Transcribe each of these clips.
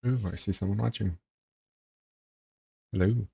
Oh, I see someone watching. Hello.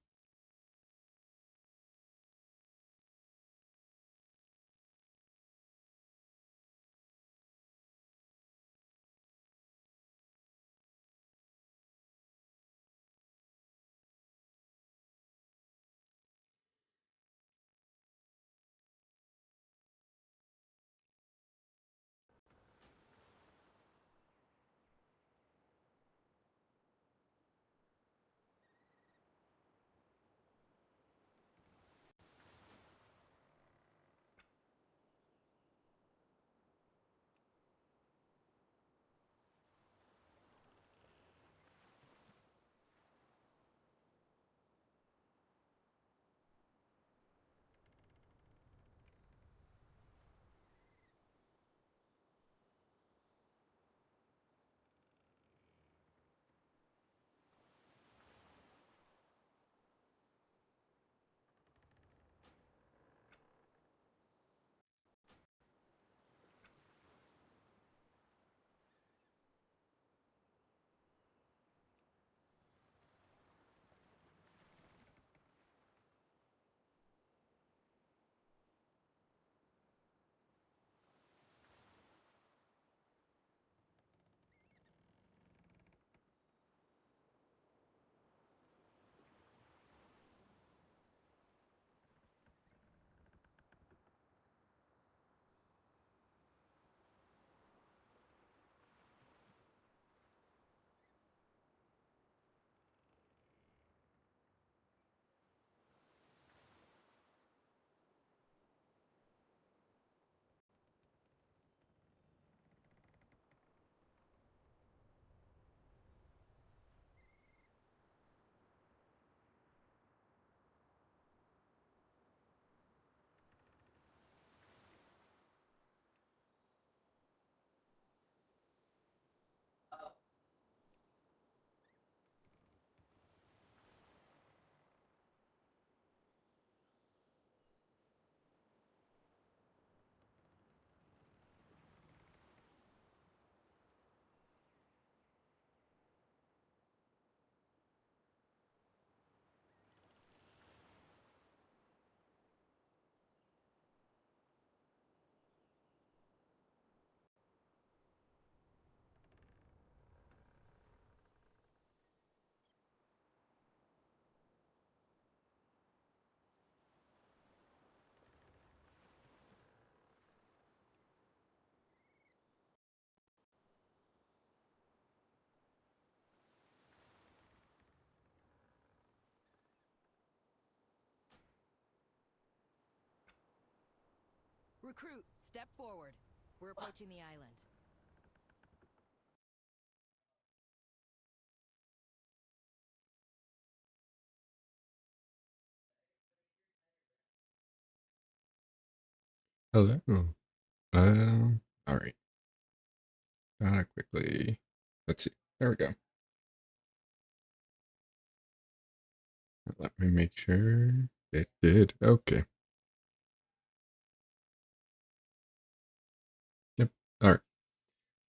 Recruit, step forward. We're approaching the island. Hello. All right. Quickly. Let's see. There we go. Let me make sure it did. Okay. Yep. All right.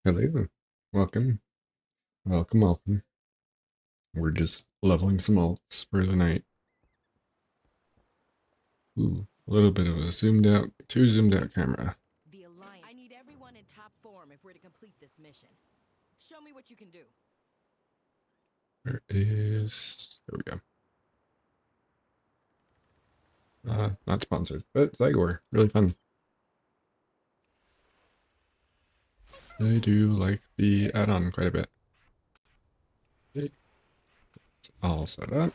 Hello. Welcome. Welcome. Welcome. We're just leveling some alts for the night. Ooh, a little bit of a too zoomed out camera. The Alliance. I need everyone in top form if we're to complete this mission. Show me what you can do. There is. There we go. Not sponsored, but Zygor. Really fun. I do like the add-on quite a bit. Okay. It's all set up.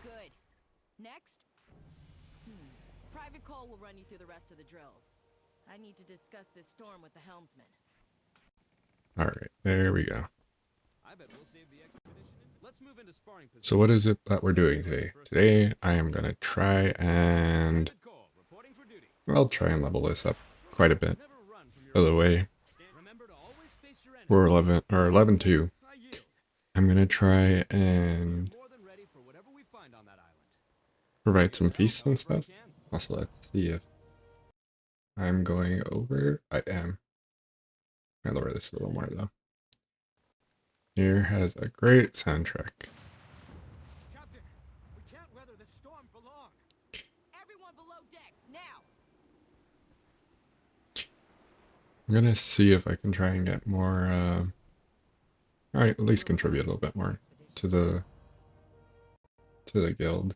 Good. Next? Private Cole will run you through the rest of the drills. I need to discuss this storm with the helmsman. All right, there we go. I bet we'll save the expedition. Let's move into sparring position. So what is it that we're doing today? Today, I am going to try and... Well, try and level this up quite a bit. By the way, your energy. We're 11 or 11-2. I yield. I'm gonna try and More than ready for whatever we find on that island. provide some Help feasts and however I stuff. can. Also, let's see if I'm going over. I am. I'll lower this a little more though. Here has a great soundtrack. Captain, we can't weather this storm for long. Everyone below decks, now! I'm gonna see if I can try and get more, alright, at least contribute a little bit more to the guild.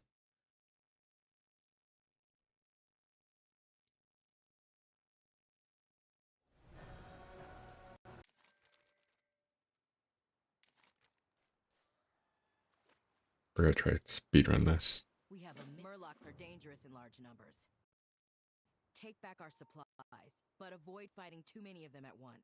We're gonna try to speedrun this. We have Murlocs are dangerous in large numbers. Take back our supplies, but avoid fighting too many of them at once.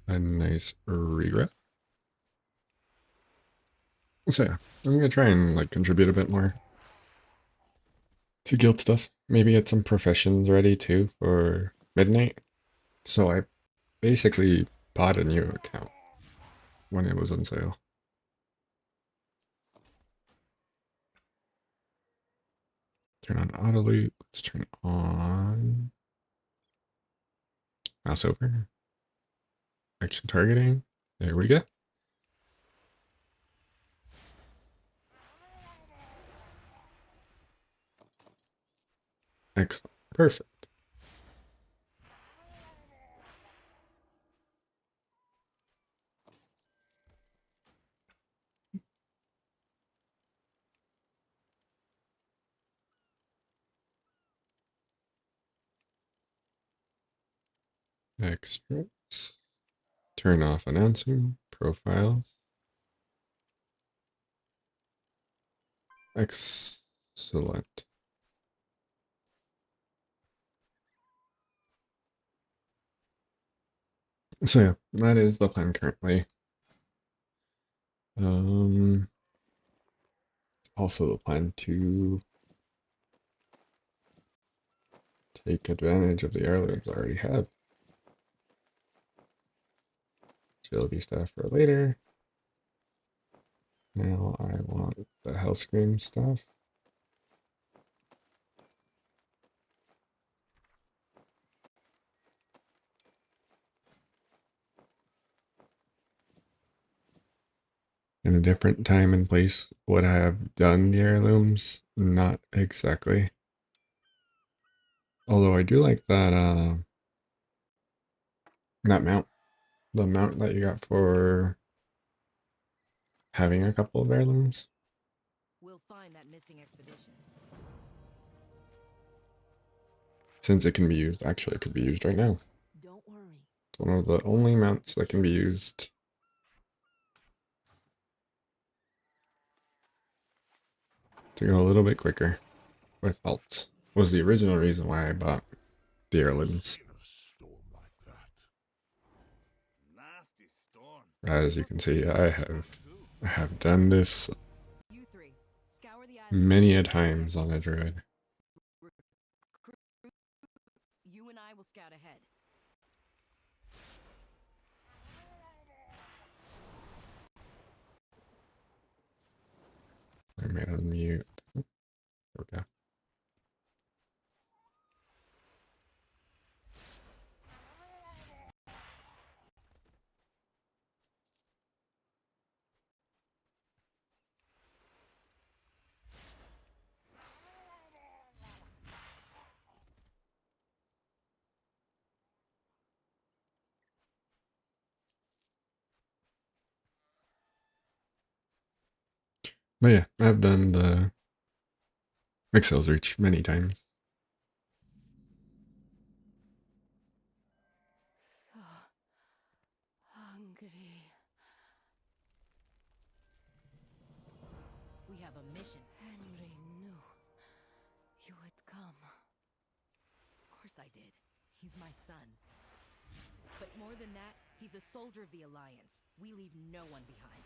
A nice regret. So yeah, I'm gonna try and like contribute a bit more to guild stuff. Maybe get some professions ready too for midnight. So I basically bought a new account when it was on sale. Turn on auto loot. Let's turn on mouse over. Action targeting. There we go. Excellent. Perfect. Extras. Turn off announcing. Profiles. Excellent. So yeah, that is the plan currently. Also the plan to take advantage of the heirlooms I already have. Agility stuff for later. Now I want the Hellscream stuff. In a different time and place, would I have done the heirlooms? Not exactly. Although I do like that that mount. The mount that you got for having a couple of heirlooms. We'll find that missing expedition. Since it can be used, actually it could be used right now. Don't worry. It's one of the only mounts that can be used. To go a little bit quicker with alts. Was the original reason why I bought the heirlooms. Nasty storm. As you can see, I have done this You three, scour the island. many a times on a druid. You and I will scout ahead. I made unmute. Okay. But yeah, I've done the Mixel's Reach many times. So hungry. We have a mission. Henry knew you would come. Of course I did. He's my son. But more than that, he's a soldier of the Alliance. We leave no one behind.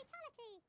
fatality.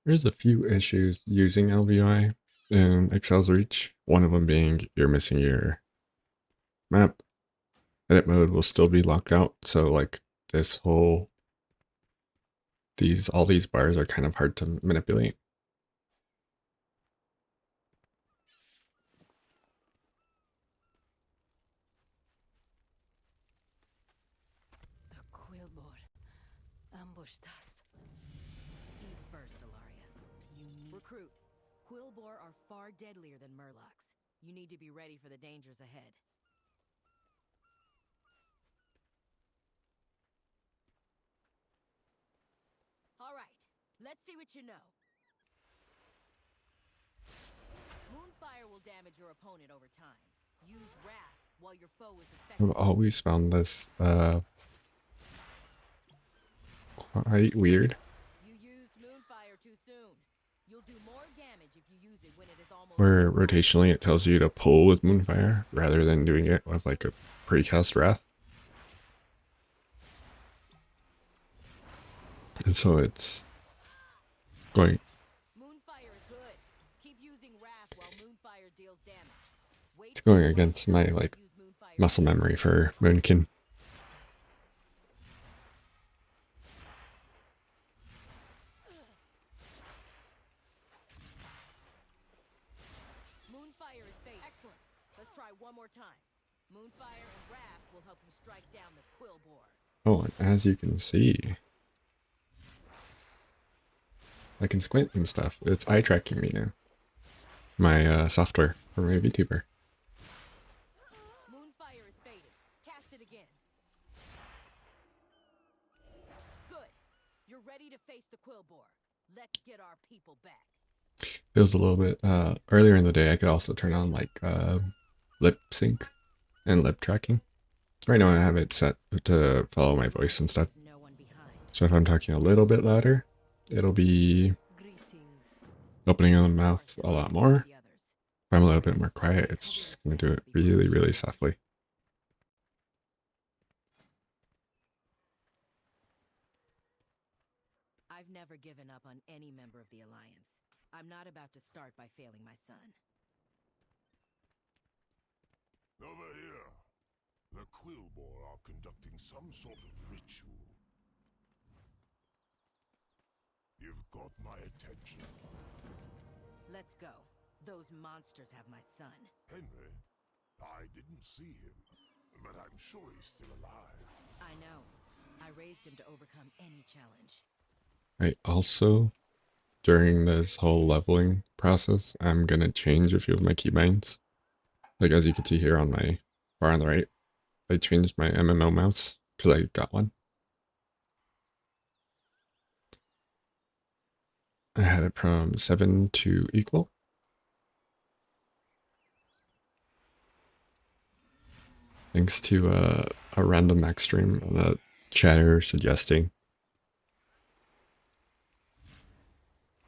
There's a few issues using LVI in Excel's Reach. One of them being you're missing your map. Edit mode will still be locked out. So like this whole, all these bars are kind of hard to manipulate. The Quillbor ambushed us. Eat first, Alaria. Recruit. Quillbor are far deadlier than Murlocs. You need to be ready for the dangers ahead. All right, let's see what you know. Moonfire will damage your opponent over time. Use Wrath while your foe is I've affected. always found this quite weird. You used Moonfire too soon. You'll do more damage if you use it when it is almost Where rotationally it tells you to pull with Moonfire rather than doing it with like a precast Wrath. And so it's going, Moonfire is good. Keep using Wrath while Moonfire deals damage. Wait it's going for against my like use Moonfire. muscle memory for Moonkin. Moonfire is bait. Excellent. Let's try one more time. Moonfire and Wrath will help you strike down the Quillbor. Oh, and as you can see, I can squint and stuff. It's eye tracking me now. My software for my VTuber. Moonfire is baited. Cast it again. Good. You're ready to face the Quillbor. Let's get our people back. Feels a little bit earlier in the day. I could also turn on like lip sync and lip tracking. Right now I have it set to follow my voice and stuff. No one behind. So if I'm talking a little bit louder, it'll be Greetings. opening the mouth a lot more. The others. If I'm a little bit more quiet, it's just going to do it really, really softly. I've never given up on any member of the Alliance. I'm not about to start by failing my son. Over here. The Quillbor are conducting some sort of ritual. You've got my attention. Let's go. Those monsters have my son. Henry, I didn't see him, but I'm sure he's still alive. I know. I raised him to overcome any challenge. I also, during this whole leveling process, I'm going to change a few of my keybinds. Like as you can see here on my bar on the right, I changed my MMO mouse because I got one. I had it from 7 to equal. Thanks to a random max stream on the chatter suggesting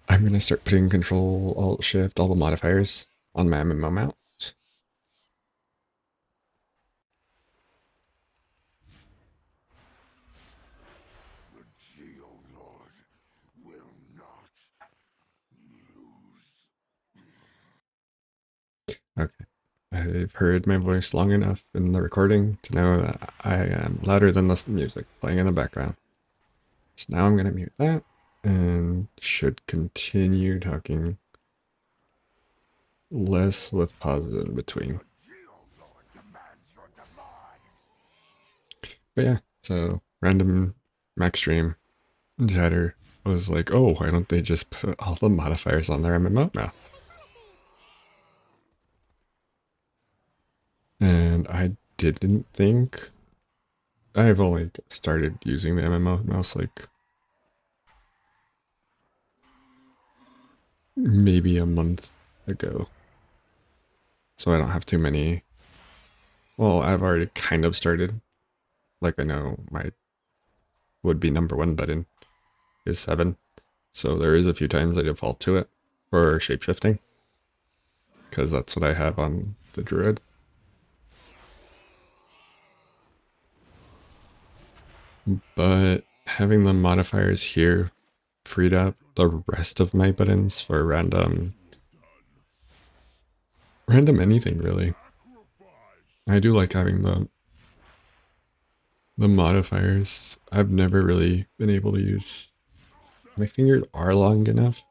I'm going to start putting Control, Alt, Shift, all the modifiers on my MMO mouse. The Geolord will not lose. Okay. I've heard my voice long enough in the recording to know that I am louder than the music playing in the background. So now I'm going to mute that and should continue talking less with pauses in between. But yeah, so random max stream chatter was like, oh, why don't they just put all the modifiers on their MMO mouse? And I didn't think, I've only started using the MMO mouse like maybe a month ago. So I don't have too many. Well, I've already kind of started. Like I know my would be number 1 button is 7. So there is a few times I default to it for shapeshifting. Because that's what I have on the druid. But having the modifiers here freed up the rest of my buttons for random anything really. I do like having the modifiers. I've never really been able to use, my fingers are long enough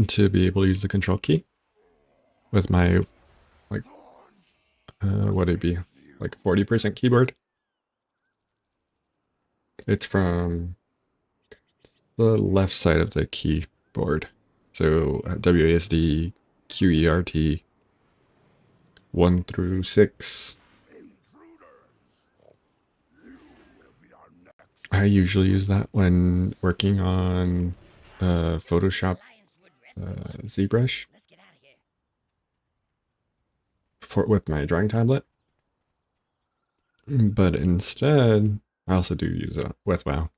to be able to use the control key with my like what'd it be, like 40% keyboard. It's from the left side of the keyboard. So WASD, QERT 1 through 6. I usually use that when working on Photoshop ZBrush with my drawing tablet. But instead, I also do use it with WoW.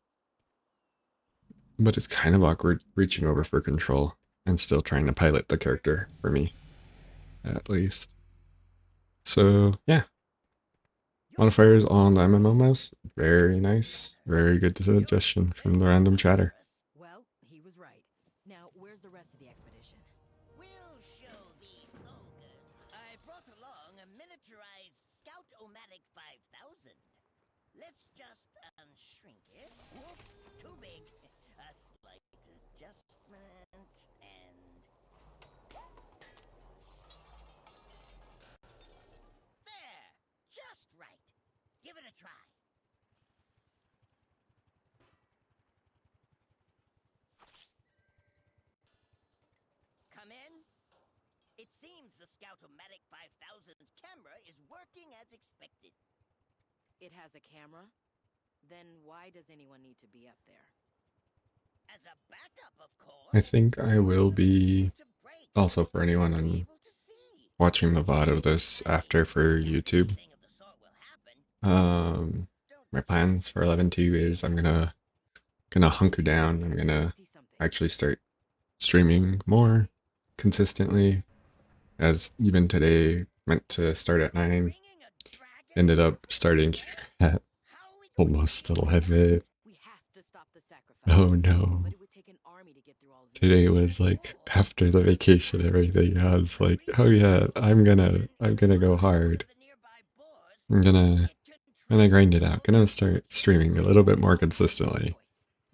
But it's kind of awkward reaching over for control and still trying to pilot the character, for me, at least. So yeah, modifiers on the MMO mouse, very nice, very good suggestion from the random chatter. Well, he was right. Now, where's the rest of the expedition? We'll show these ogres. I brought along a miniaturized Scout-O-Matic 5000. Let's just unshrink it. Whoops, too big. A slight adjustment, and... There! Just right. Give it a try. Come in. It seems the Scout-O-Matic 5000's camera is working as expected. It has a camera? Then why does anyone need to be up there? As a backup, of course. I think I will be, also for anyone on watching the VOD of this after for YouTube, my plans for 11.2 is I'm gonna hunker down. I'm gonna actually start streaming more consistently, as even today meant to start at 9, ended up starting at almost 11. We have to stop the sacrifice. Oh no. But it would take an army to get through all of these. Today was like after the vacation and everything. I was like, oh yeah, I'm gonna go hard. I'm gonna grind it out. Gonna start streaming a little bit more consistently.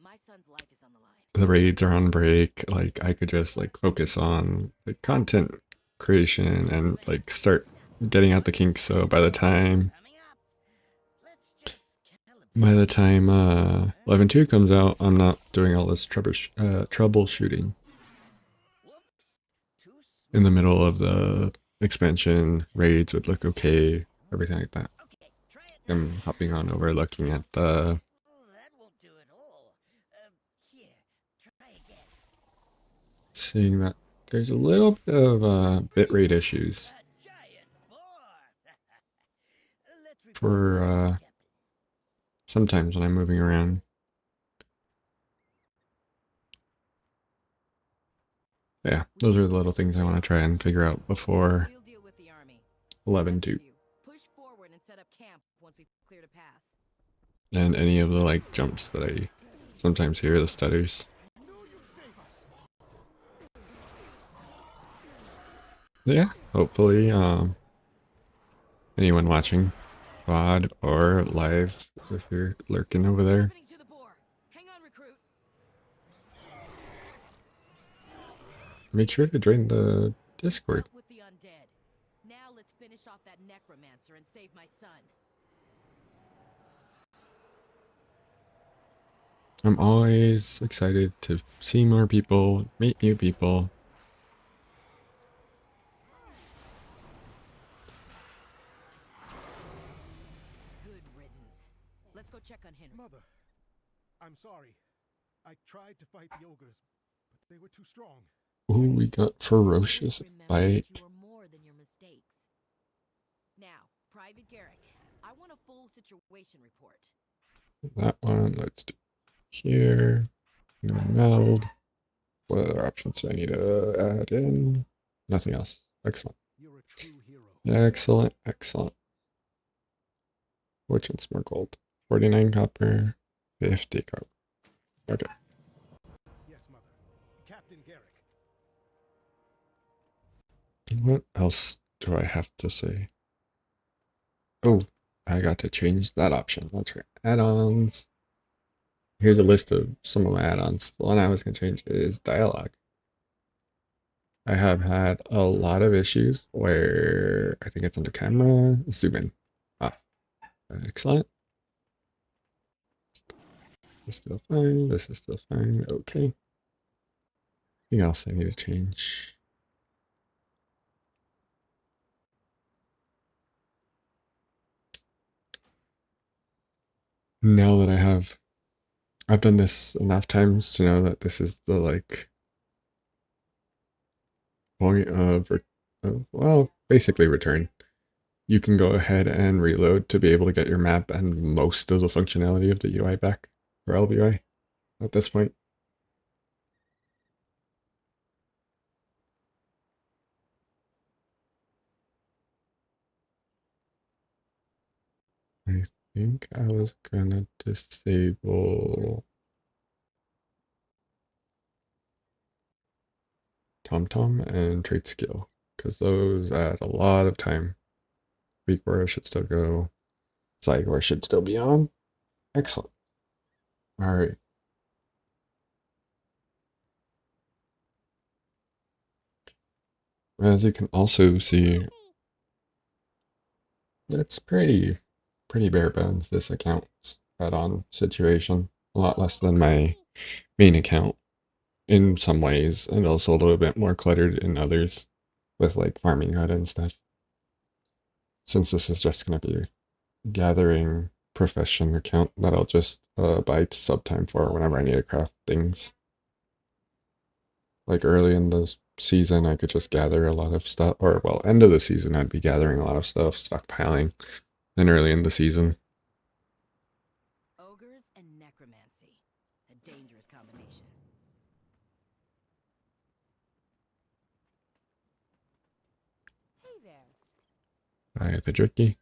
My son's life is on the line. The raids are on break. Like I could just like focus on like content creation and like start getting out the kinks. So by the time 11.2 comes out, I'm not doing all this troubleshooting in the middle of the expansion. Raids would look okay, everything like that. I'm hopping on over, looking at the seeing that there's a little bit of bitrate issues for sometimes when I'm moving around. Yeah, those are the little things I want to try and figure out before We'll deal with the army. 11.2. Push forward and set up camp once we've cleared a path. And any of the like jumps that I sometimes hear, the stutters. Yeah, hopefully anyone watching VOD or live, if you're lurking over there, Opening to the bore. Hang on, recruit. make sure to join the Discord. Up with the undead. Now let's finish off that necromancer and save my son. I'm always excited to see more people, meet new people. Good riddance. Let's go check on Henry. Mother, I'm sorry. I tried to fight the ogres, but they were too strong. Ooh, we got ferocious Remember bite. that you are more than your mistakes. Now, Private Garrick, I want a full situation report. That one, let's do here. Meld. What other options do I need to add in? Nothing else. Excellent. You're a true hero. Excellent, excellent. Which one's more gold? 49 copper, 50 copper. Okay. Yes, Mother. Captain Garrick. What else do I have to say? Oh, I got to change that option. That's right. Add-ons. Here's a list of some of my add-ons. The one I was going to change is dialogue. I have had a lot of issues where I think it's under camera. Zoom in. Ah, excellent. This is still fine. This is still fine. Okay. Anything else I need to change? Now that I've done this enough times to know that this is the like point of well, basically return. You can go ahead and reload to be able to get your map and most of the functionality of the UI back for LBY at this point. I think I was gonna disable TomTom and Trade Skill because those add a lot of time. Weak where I should still go. Side where I should still be on. Excellent. All right. As you can also see, it's pretty bare bones, this account's add-on situation. A lot less than my main account in some ways, and also a little bit more cluttered in others with like farming hut and stuff. Since this is just going to be a gathering profession account that I'll just buy sub time for whenever I need to craft things. Like early in the season, I could just gather a lot of stuff, or well, end of the season, I'd be gathering a lot of stuff, stockpiling. Then early in the season, Ogres and necromancy. A dangerous combination. Hey there. buy the jerky,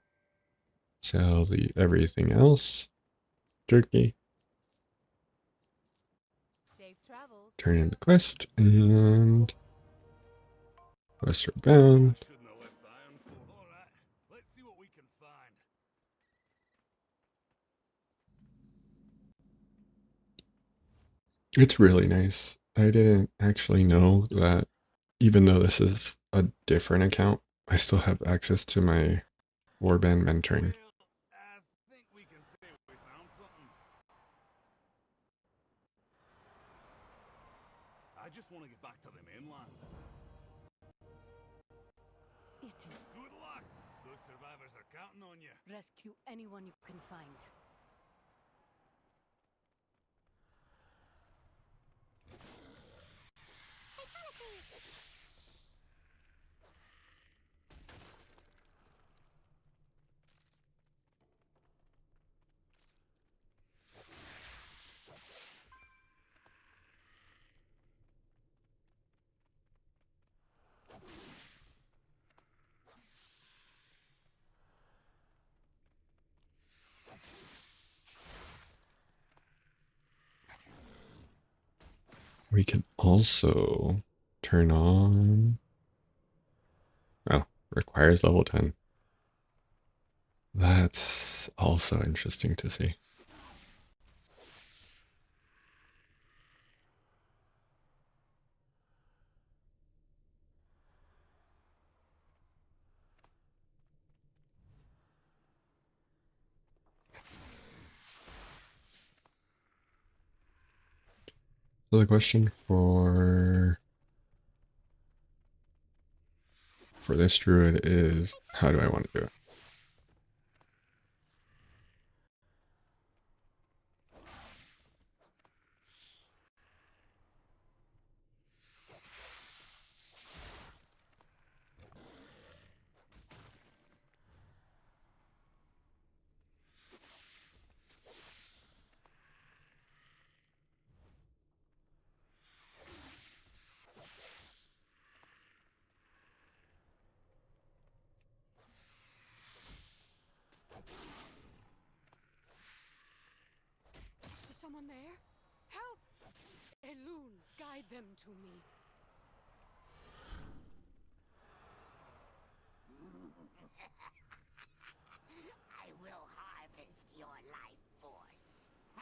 sell the everything else, jerky, Safe travels. turn in the quest, and westward bound. Shouldn't have left Ironforge. All right, let's see what we can find. It's really nice. I didn't actually know that even though this is a different account, I still have access to my warband mentoring. Well, I think we can say we found something. I just want to get back to the mainland. It is Good luck. Those survivors are counting on you. rescue anyone you can find. We can also turn on. Oh, requires level 10. That's also interesting to see. So the question for this druid is, how do I want to do it? Is someone there? Help! Elune, guide them to me. I will harvest your life force,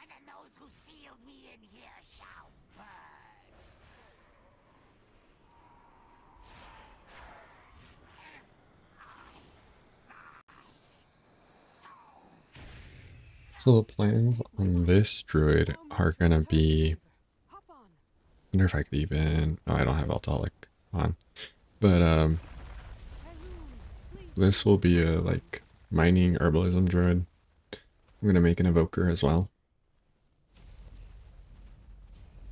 and then those who sealed me in here shall burn. So the plans on this druid are gonna be, Hop on. I wonder if I could even, oh, I don't have Alcoholic on, but Elune, please. this will be a like mining herbalism druid. I'm gonna make an evoker as well.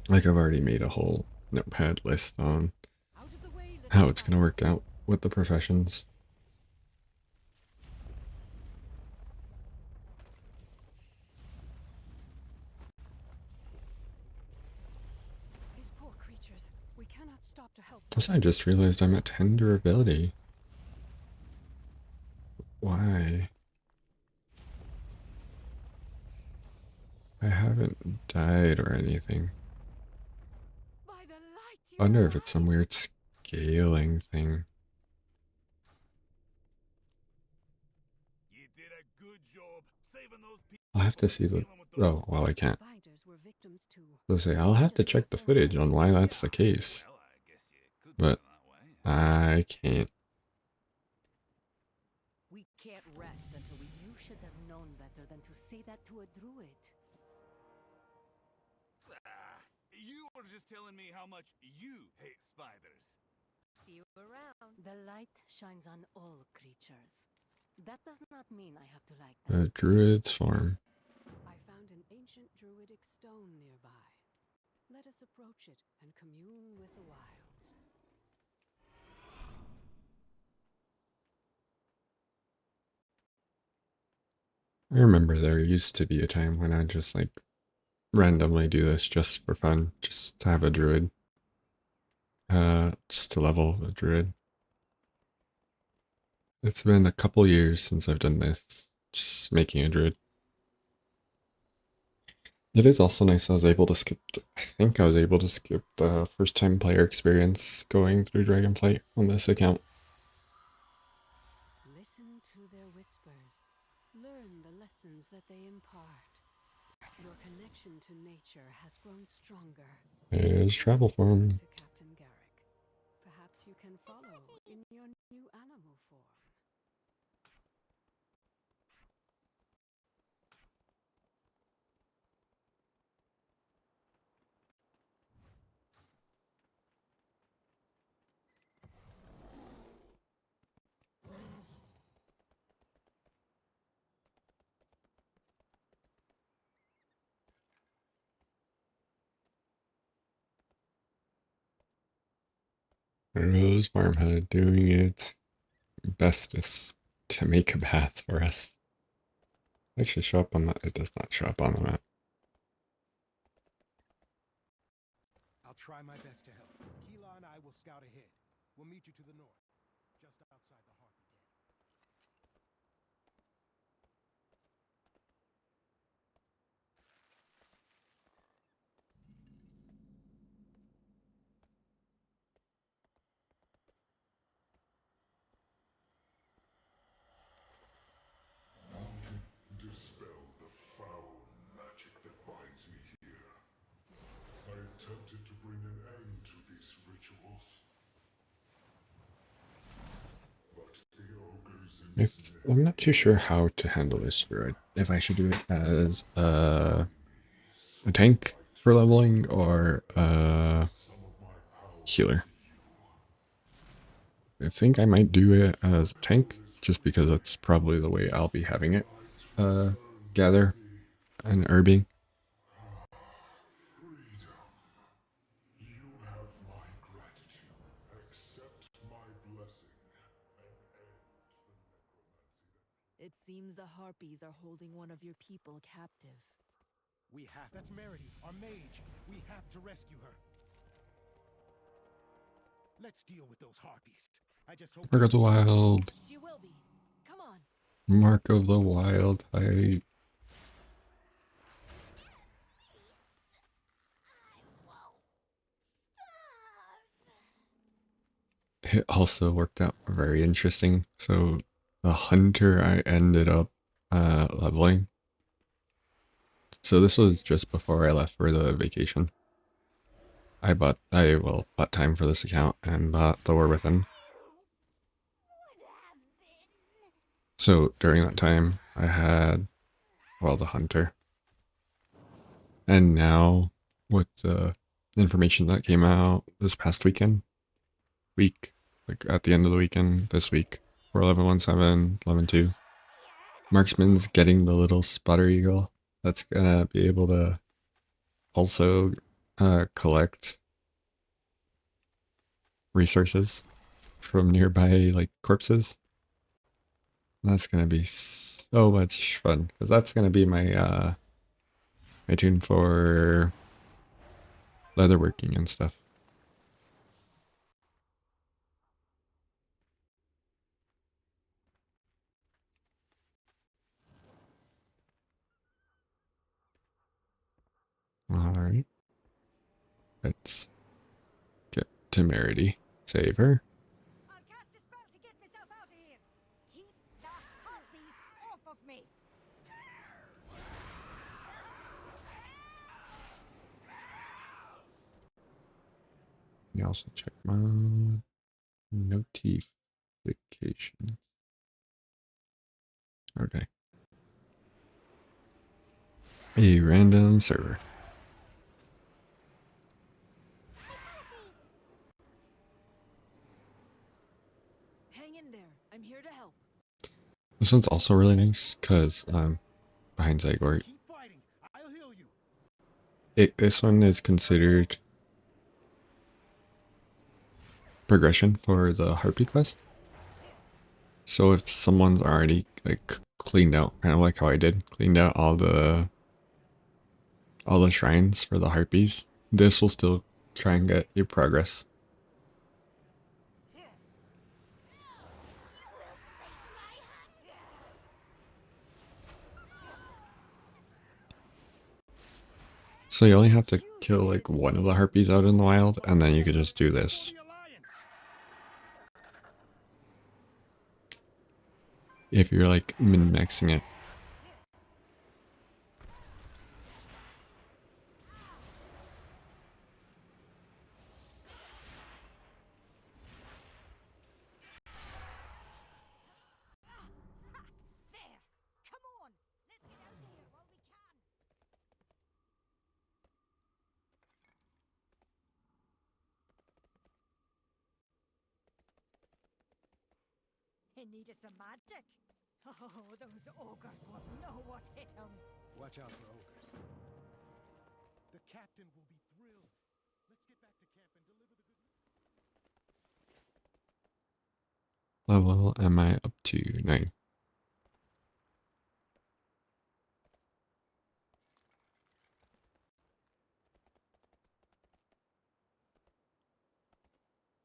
Like I've already made a whole notepad list on Out of the way, little how it's gonna work out with the professions. These poor creatures. We cannot stop to help them. Plus I just realized I'm at 10 durability. Why? I haven't died or anything. By the light you I wonder if are it's some weird scaling thing. You did a good job saving those people. I'll have to see the, oh, well I can't. Spiders were victims too. So say I'll have to check the footage on why that's the case. Well, I guess you could But put it that way. I can't. We can't rest until we. You should have known better than to say that to a druid. You were just telling me how much you hate spiders. See you around. The light shines on all creatures. That does not mean I have to like them. The druid's farm. I found an ancient druidic stone nearby. Let us approach it and commune with the wilds. I remember there used to be a time when I'd just like randomly do this just for fun, just to have a druid. Just to level a druid. It's been a couple years since I've done this, just making a druid. It is also nice I was able to skip, I think I was able to skip the first time player experience going through Dragonflight on this account. Listen to their whispers. Learn the lessons that they impart. Your connection to nature has grown stronger. There's travel form. To Captain Garrick. Perhaps you can follow in your new animal form. Rose Farmhead doing its bestest to make a path for us. Actually show up on that, it does not show up on the map. I'll try my best to help. Keela and I will scout ahead. We'll meet you to the north, just outside the harbor gate. Dispel the foul magic that binds me here. I attempted to bring an end to these rituals. But the ogres I'm not too sure how to handle this druid. If I should do it as a tank for leveling or healer. I think I might do it as a tank, just because that's probably the way I'll be having it. Gather and herbing. Freedom. You have my gratitude. Accept my blessing and end the necromancy that It seems the Harpies are holding one of your people captive. We have. That's Meredy, our mage. We have to rescue her. Let's deal with those harpies. I just hope. Mark of the Wild. She will be. Come on. Mark of the Wild. I it also worked out very interesting. So the hunter I ended up leveling. So this was just before I left for the vacation. I bought time for this account and bought the War Within. So during that time I had the hunter. And now with the information that came out this past week, like at the end of the weekend this week, for 11.17, 11.2, Marksman's getting the little spotter eagle that's gonna be able to also collect resources from nearby like corpses. That's gonna be so much fun, because that's gonna be my my tune for leatherworking and stuff. Alright. Let's get temerity. Save her. I'll cast a spell to get myself out of here. Keep the harpies off of me. You also check my notifications. Okay. A random server. Hang in there. I'm here to help. This one's also really nice because behind Zygor. Keep fighting. I'll heal you. This one is considered progression for the Harpy quest. So if someone's already like cleaned out, kind of like how I did, cleaned out all the shrines for the Harpies, this will still try and get your progress. So you only have to kill like one of the Harpies out in the wild, and then you could just do this. The Alliance. If you're like min-maxing it. There. Come on. Let's get out of here while we can. He needed some magic. Oh, those ogres won't know what hit them. Watch out for ogres. The captain will be thrilled. Let's get back to camp and deliver the good news. Level am I up to? 9.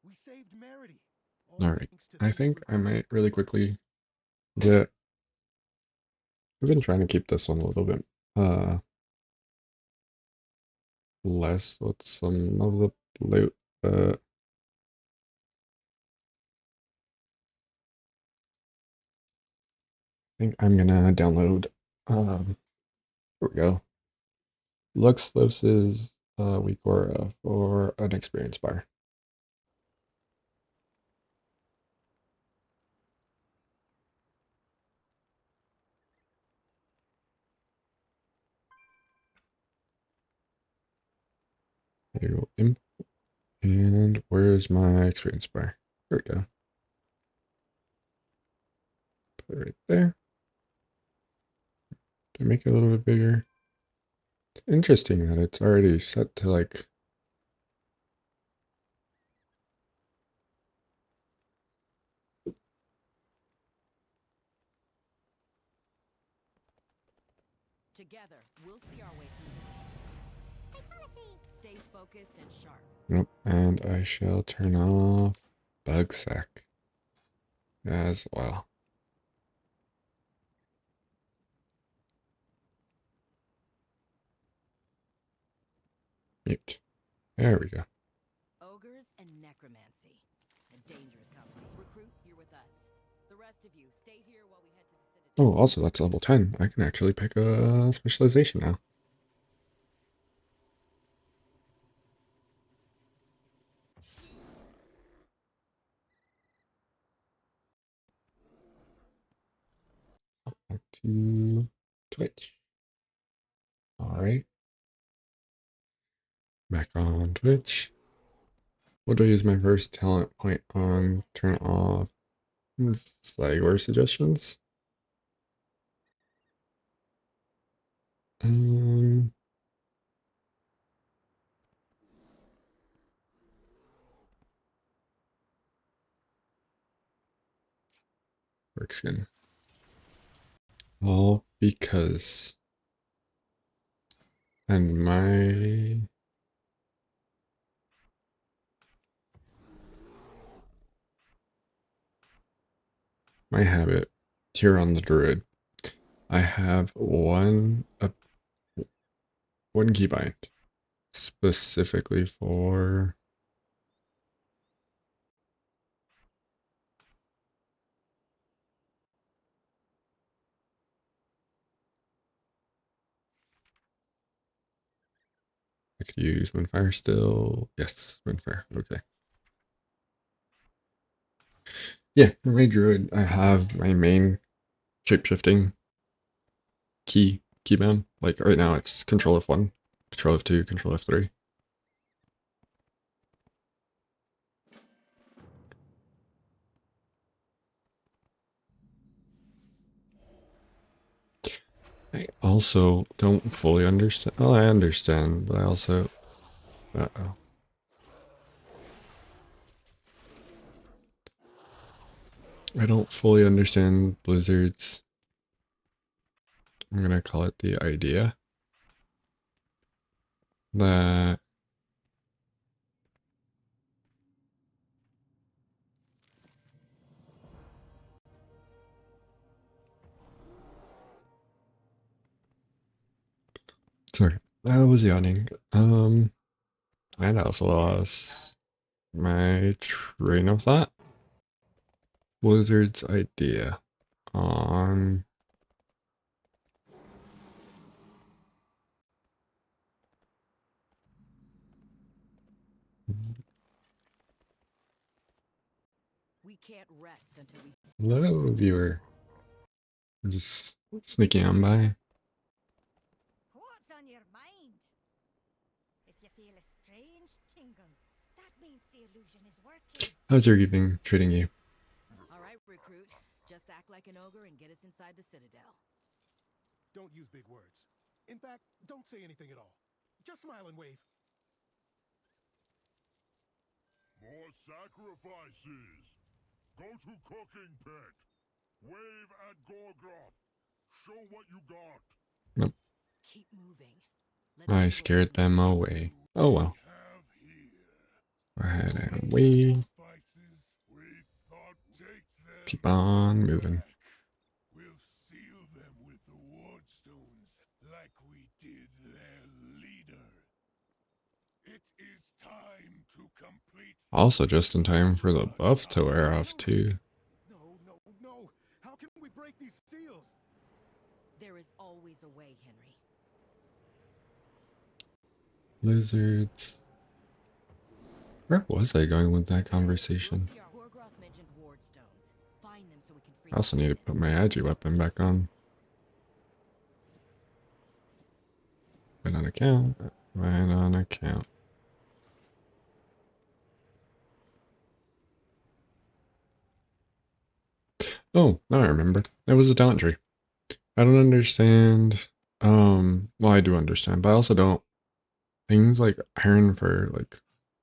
We saved Meredy. Alright, Thanks to I this think I group. might really quickly get... I've been trying to keep this one a little bit less with some of the loot, but I think I'm gonna download here we go. Luxlos's weak aura for an experience bar. There you go. Imp. And where's my experience bar? There we go. Put it right there. To make it a little bit bigger. It's interesting that it's already set to like Together, we'll see our way through this. Fatality! Stay focused and sharp. nope. And I shall turn off bug sack as well. Mute. There we go. Ogres and necromancy. A dangerous company. Recruit, you're with us. The rest of you, stay here while we head to the Citadel. Oh, also that's level 10. I can actually pick a specialization now. Back to Twitch. Alright. Back on Twitch. What do I use my first talent point on? Turn off Slagor suggestions. Work skin. All because. And my habit here on the druid, I have one keybind specifically for I could use Windfire still. Yes, Windfire. Okay. Yeah, for my druid, I have my main shapeshifting keybound. Like right now it's Control F1, Control F2, Control F3. I also don't fully understand. Well, I understand, but I also... Uh-oh. I don't fully understand Blizzard's... I'm going to call it the idea that sorry, I was yawning. And I also lost my train of thought. Blizzard's idea on We can't rest until we... hello viewer. I'm just sneaking on by. What's on your mind? If you feel a strange tingle, that means the illusion is working. How's your evening treating you? Alright, recruit. Just act like an ogre and get us inside the Citadel. Don't use big words. In fact, don't say anything at all. Just smile and wave. More sacrifices! Go to cooking pit! Wave at Gorgroth! Show what you got! Keep moving. I scared them away. Oh well. Have here. Go ahead and wave. Sacrifices we thought take them Keep on moving. back. We'll seal them with the wardstones like we did their leader. It is time to complete. Also just in time for the buff to wear off too. No, no, no. How can we break these seals? There is always a way, Henry. Lizards. Where was I going with that conversation? We'll see our Gorgroth mentioned wardstones. Find them so we can free I also need to put my Agi weapon back on. Went on account. Went on account. Oh, now I remember. It was a talent tree. I don't understand. Well, I do understand, but I also don't. Things like iron for like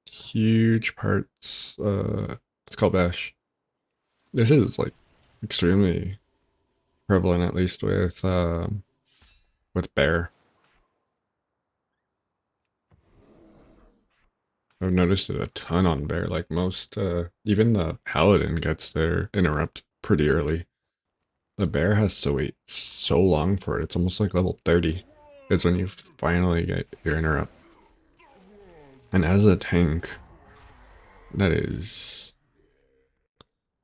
huge parts. It's called bash. This is like extremely prevalent, at least with bear. I've noticed it a ton on bear. Like most, even the paladin gets their interrupt pretty early. The bear has to wait so long for it. It's almost like level 30. It's when you finally get your interrupt. And as a tank, that is,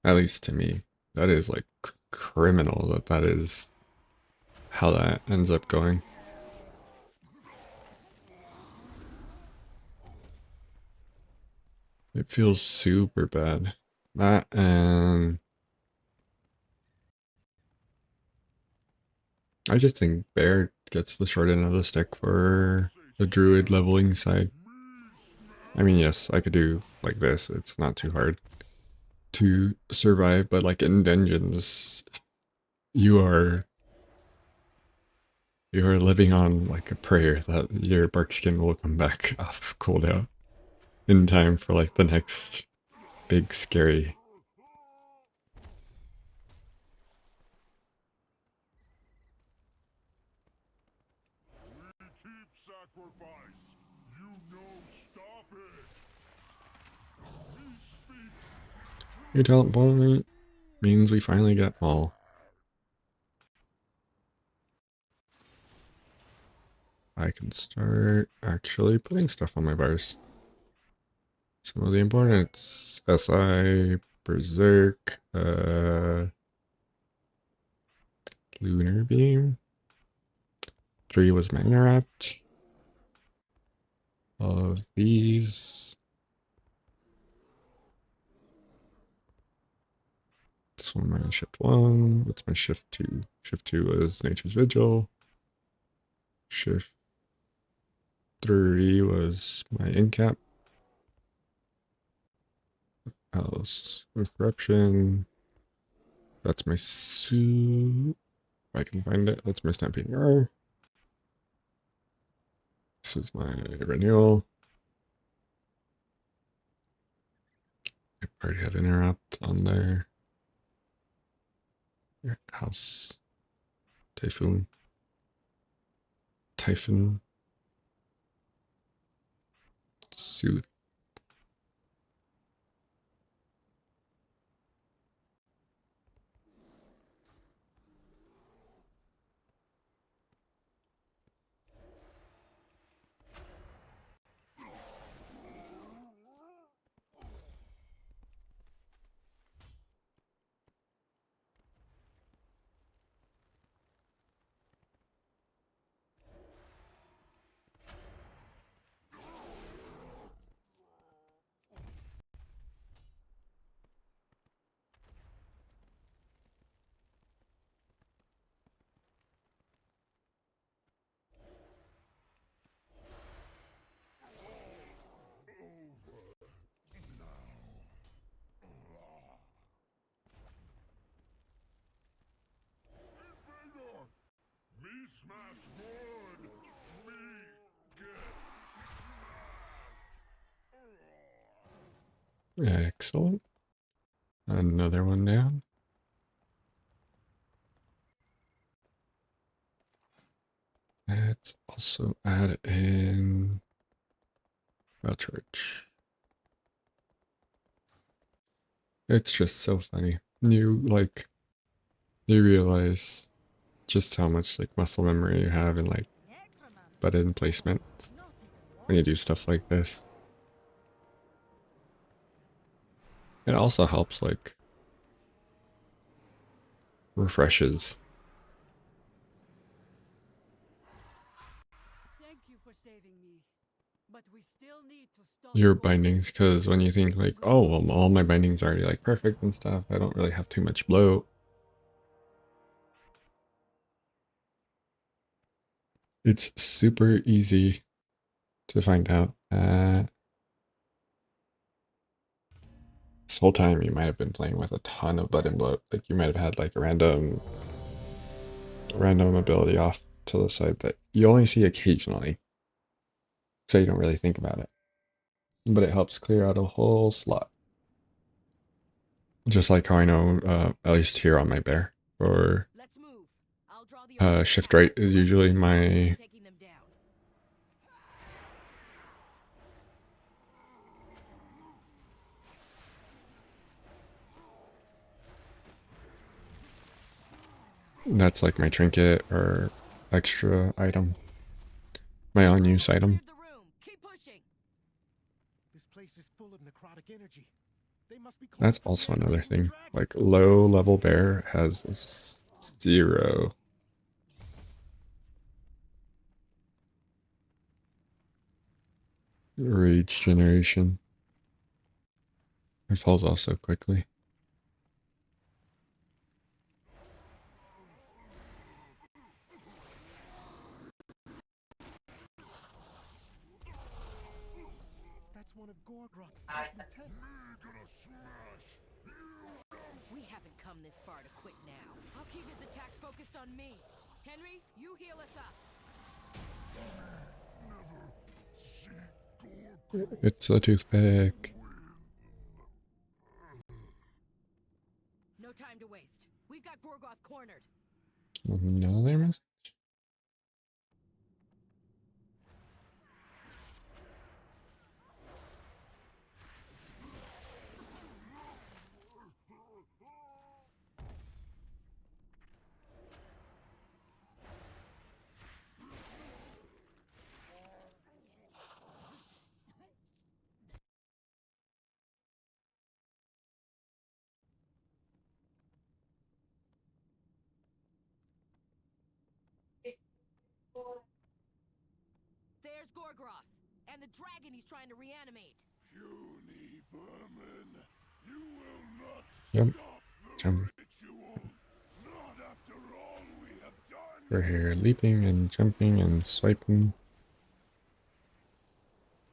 at least to me, that is like criminal that is how that ends up going. It feels super bad. That and I just think bear gets the short end of the stick for the druid leveling side. I mean, yes, I could do like this. It's not too hard to survive, but like in dungeons, you are living on like a prayer that your bark skin will come back off cooldown in time for like the next big scary. We keep sacrifice. You know, stop it. We speak. Your talent point means we finally get all. I can start actually putting stuff on my bars. Some of the importance: SI, Berserk, Lunar Beam. 3 was Mana Wrapped. All of these. This one my shift 1. What's my shift 2? Shift 2 was Nature's Vigil. Shift 3 was my incap. Else with corruption. That's my suit. If I can find it. That's my Stampede Roar. This is my renewal. I already had interrupt on there. House. Typhoon. Typhon. Soothe. Invader! Me smash wood! Me get smashed! Excellent. Another one down. Let's also add in Church. It's just so funny. You realize just how much like muscle memory you have in like button placement when you do stuff like this. It also helps like refreshes Thank you for saving me. But we still need to stop your bindings, because when you think like, oh well, all my bindings are already like perfect and stuff, I don't really have too much bloat. It's super easy to find out. This whole time you might have been playing with a ton of blood and bloat. Like you might have had like a random ability off to the side that you only see occasionally. So you don't really think about it. But it helps clear out a whole slot. Just like how I know, at least here on my bear, or Let's move. I'll draw the shift right is usually my taking them down. that's like my trinket or extra item, my unused item. Cleared the room. Keep pushing. This place is full of necrotic energy. They must be That's close to also the another Great thing. Dragon. Like low level bear has 0 rage generation. It falls off so quickly. That's one of Gorgroth's top lieutenants. We haven't come this far to quit now. I'll keep his attacks focused on me. Henry, you heal us up. It's a toothpick. No time to waste. We've got Gorgoth cornered. Another message? There's Gorgroth, and the dragon he's trying to reanimate. Puny vermin, you will not Yep. stop the Jump. ritual. Not after all we have done. We're here leaping and jumping and swiping.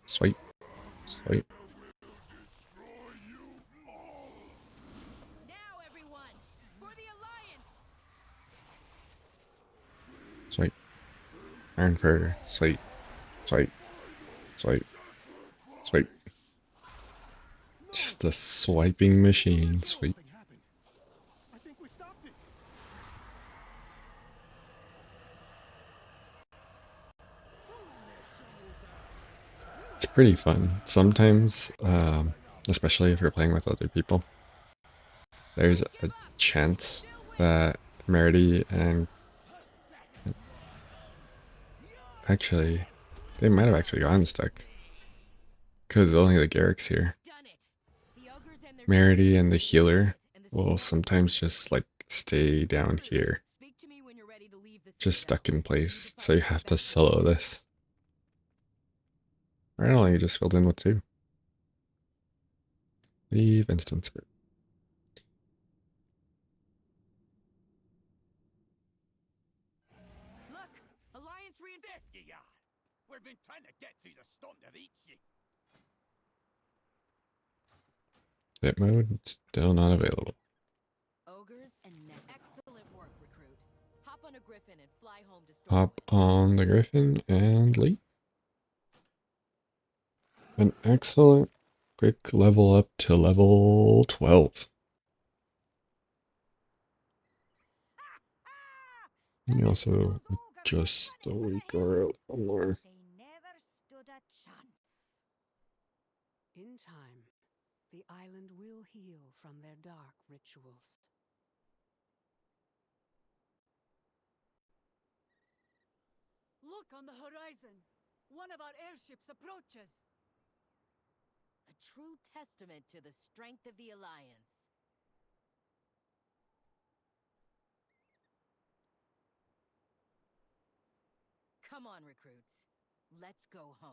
Swipe. Swipe. Destroy you all. Now, everyone, for the Alliance! Swipe. Iron Fur. Swipe. Swipe. Swipe. Swipe. Just a swiping machine. Swipe. Nothing happened. I think we stopped it. It's pretty fun. Sometimes, especially if you're playing with other people, there's a chance that Merity and actually, they might have actually gotten stuck. Because only the Garrick's here. Done it. The ogres and their Merity and the healer and the will sea sometimes just like stay down here, Speak to me when you're ready to leave the just citadel. stuck in place. So you have to solo this. Or I only just filled in with 2. Leave instance group. Look, Alliance reinforcements. There you are. We've been trying to get through the storm to reach you. Hit mode still not available. Ogres and excellent work, recruit. Hop on a griffin and fly home to Stormwind. Hop on the Griffin and leave. An excellent quick level up to level 12. You also just a week or one more. They never stood a chance. In time, the island will heal from their dark rituals. Look on the horizon! One of our airships approaches! A true testament to the strength of the Alliance. Come on, recruits. Let's go home.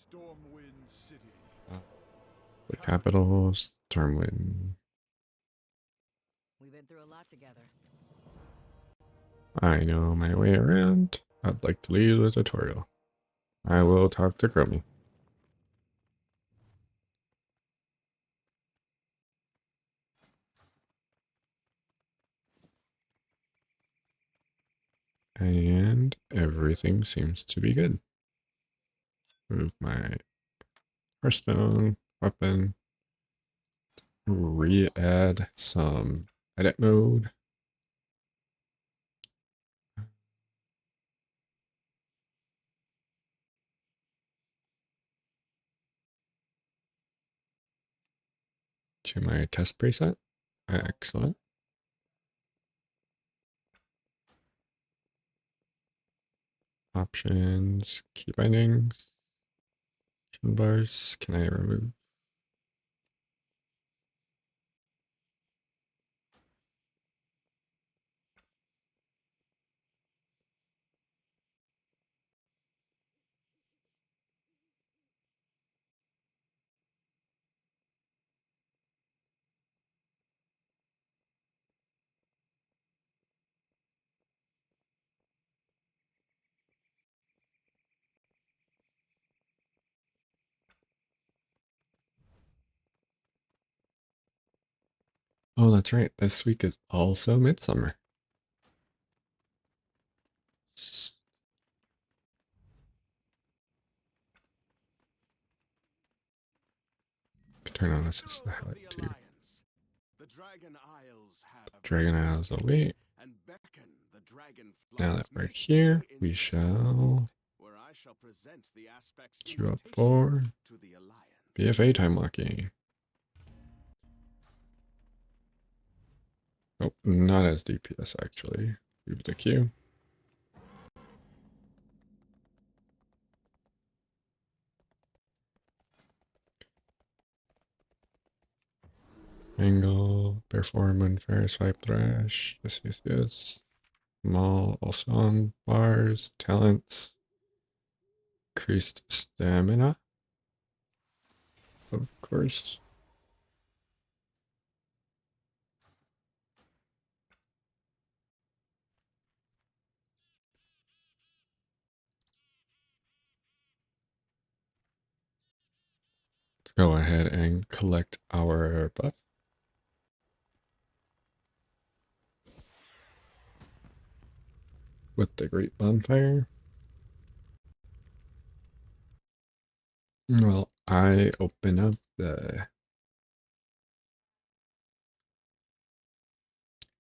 Stormwind City. The capital, Stormwind. We've been through a lot together. I know my way around. I'd like to lead the tutorial. I will talk to Chromie. And everything seems to be good. Move my Hearthstone weapon. Re-add some edit mode. To my test preset. Excellent. Options, key bindings, action bars. Can I remove? Oh, that's right. This week is also Midsummer. Turn on assist the highlight too. The Dragon Isles have Dragon Isles away. and beckon the dragon Now that we're here, we shall where I shall present the aspects queue up for to the Alliance. BFA time locking. Oh, not as DPS actually. Move the queue. Angle, Bearform, Unfair, Swipe, Thrash. Yes. Maul also on bars, talents, increased stamina. Of course. Let's go ahead and collect our buff. With the Great Bonfire. Well, I open up the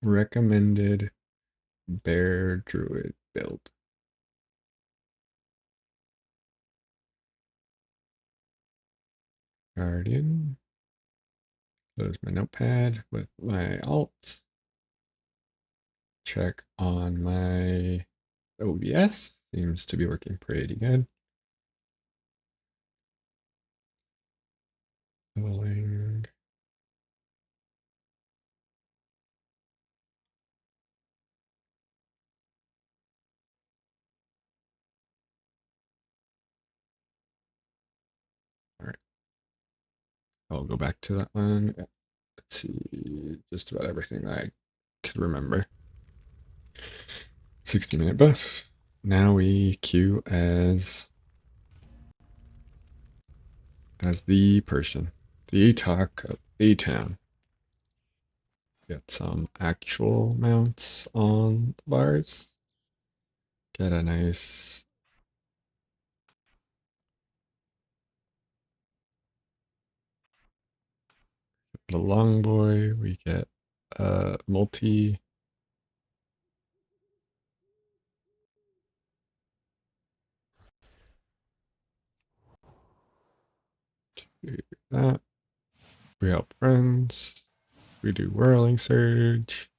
recommended Bear Druid build. Guardian. Close my notepad with my alts. Check on my OBS. Seems to be working pretty good. Leveling. All right. I'll go back to that one. Let's see, just about everything that I could remember. 60-minute buff. Now we queue as the person, the talk of a town. Get some actual mounts on the bars. Get a nice the long boy. We get multi. Do that. We help friends. We do whirling surge.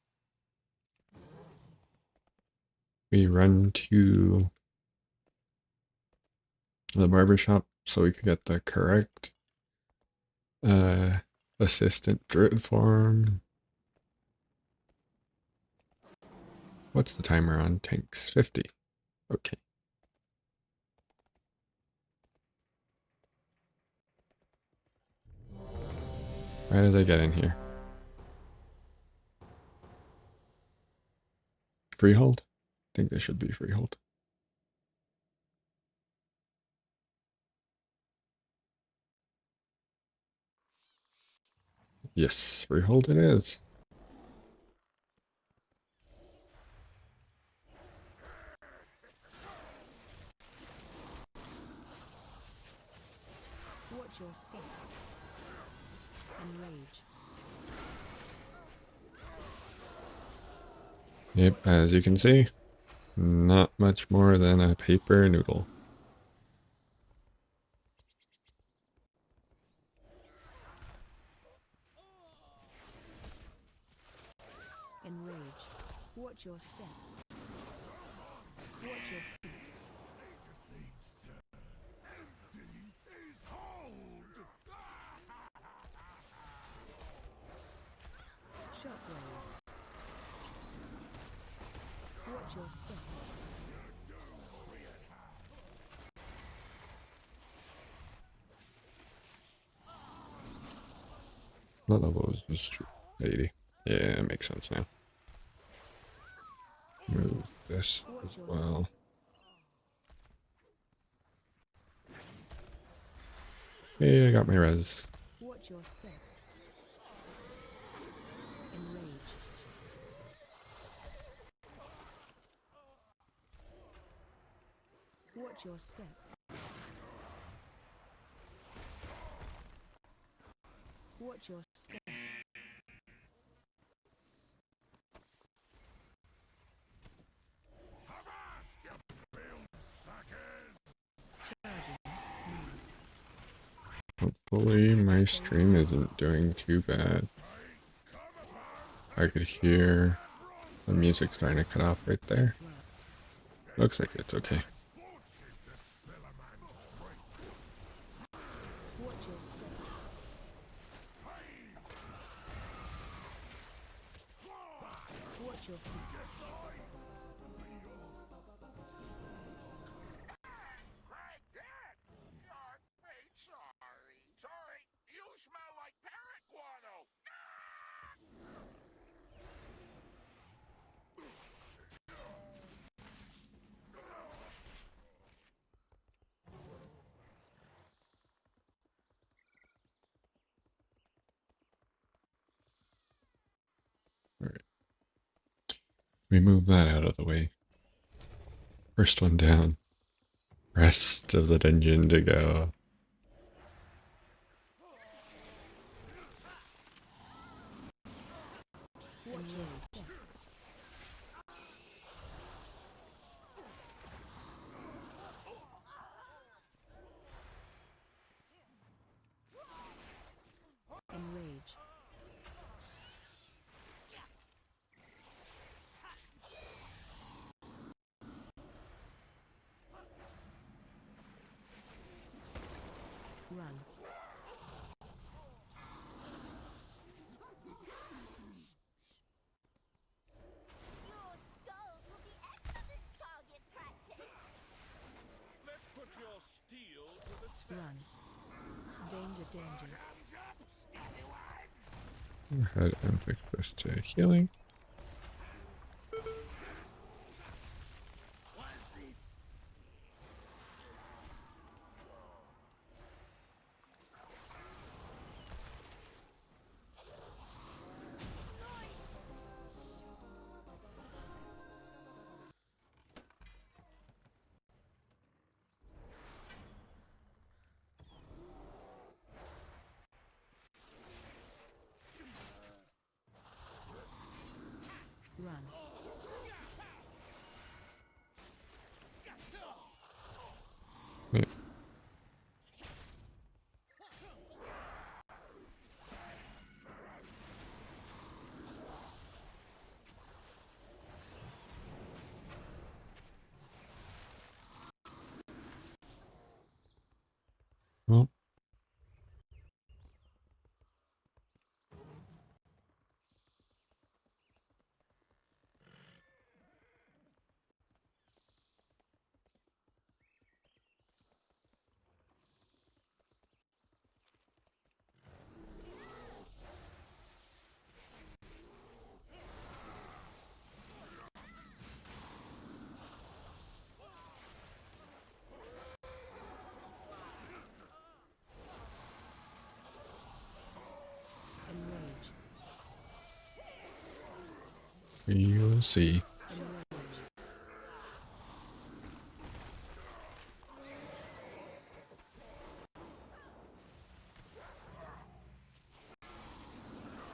We run to the barbershop so we could get the correct assistant druid form. What's the timer on tanks? 50. Okay. How did I get in here? Freehold? I think this should be freehold. Yes, freehold it is. Watch your step. Enrage. Yep, as you can see, not much more than a paper noodle. Enrage. Watch your step. Watch your feet. Shockwave. Watch your step. What level is this? 80. Yeah, it makes sense now. Move this as well. Hey, I got my res. Watch your step. Enrage. Watch your step. Watch your step. Charging. Hopefully my stream isn't doing too bad. I could hear the music starting to cut off right there. Looks like it's okay. Watch your step. Watch your feet. Sorry, you smell like parrot guano. Alright. We move that out of the way. First one down. Rest of the dungeon to go. Watch your step. Enrage. Run. Your skulls will be excellent target practice. Let's put your steel to the test. Run. Danger, danger. Go ahead and fix this to healing. Run. Yeah. Well, We will see.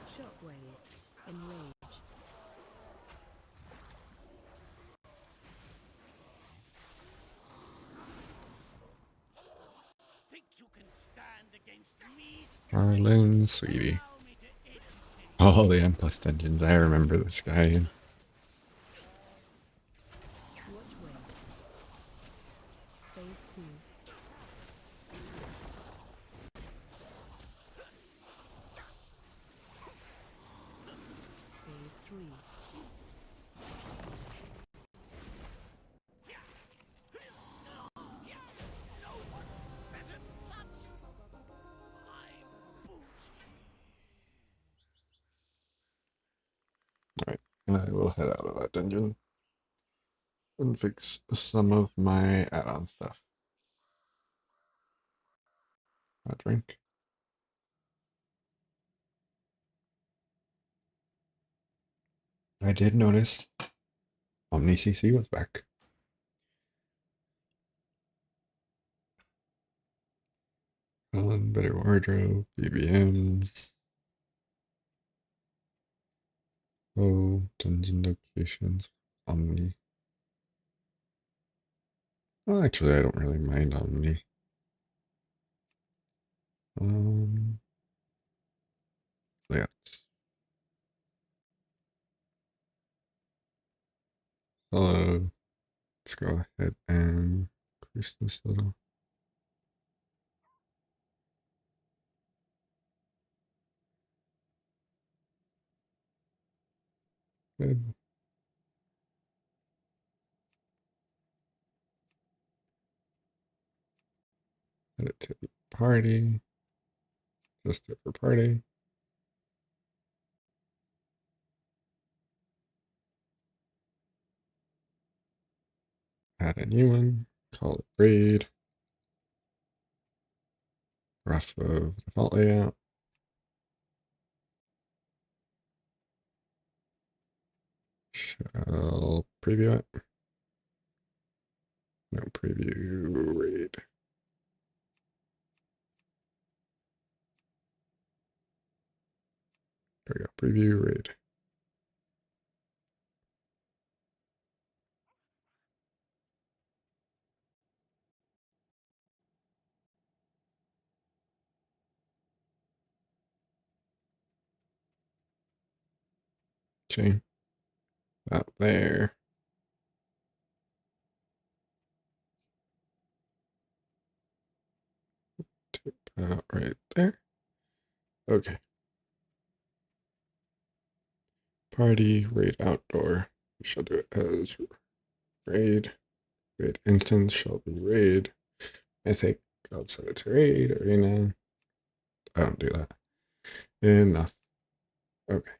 Shockwave. Enrage. Think you can stand against me? Arlen, sweetie. Allow me to aid and All the M plus dungeons. I remember this guy. Watch wave. Phase 2. Phase 3. Alright, I will head out of that dungeon and fix some of my add-on stuff. A drink. I did notice Omni CC was back. Better wardrobe, BBMs. Oh, dungeon locations, Omni. Well, actually, I don't really mind Omni. Yeah. Hello. Let's go ahead and increase this a little. Good. Add it to the party. Just it for party. Add a new one. Call it raid. Rough of default layout. Shall preview it. No preview raid. There we go. Preview raid. Okay. About there. About right there. Okay. Party, raid outdoor. We shall do it as raid. Raid instance shall be raid. I think I'll set it to raid arena. I don't do that. Enough. Okay.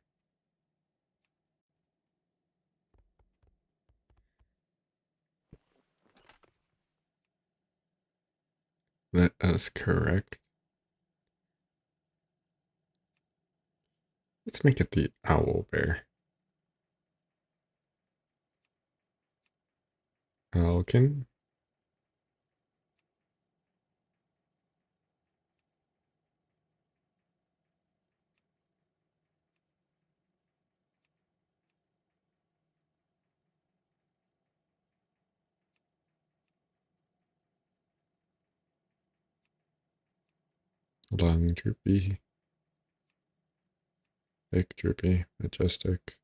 That is correct. Let's make it the owl bear. Falcon. Long droopy. Big droopy. Majestic.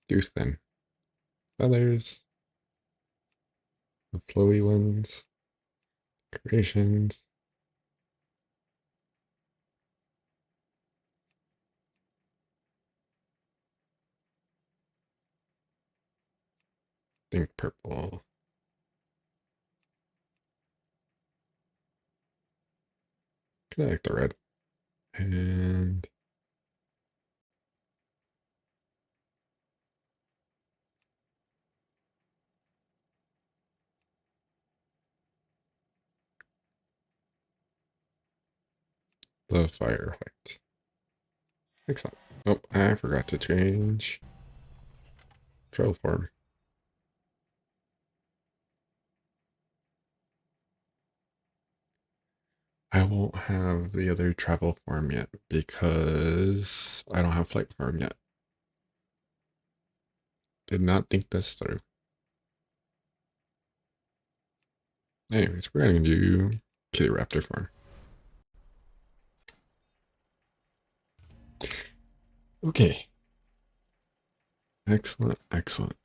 Too thin. Feathers. The flowy ones. Decorations. Think purple. I like the red. And the fire effect. Fix that. Oh, I forgot to change trail form. I won't have the other travel form yet because I don't have flight form yet. Did not think this through. Anyways, we're gonna do Kitty Raptor form. Okay. Excellent, excellent.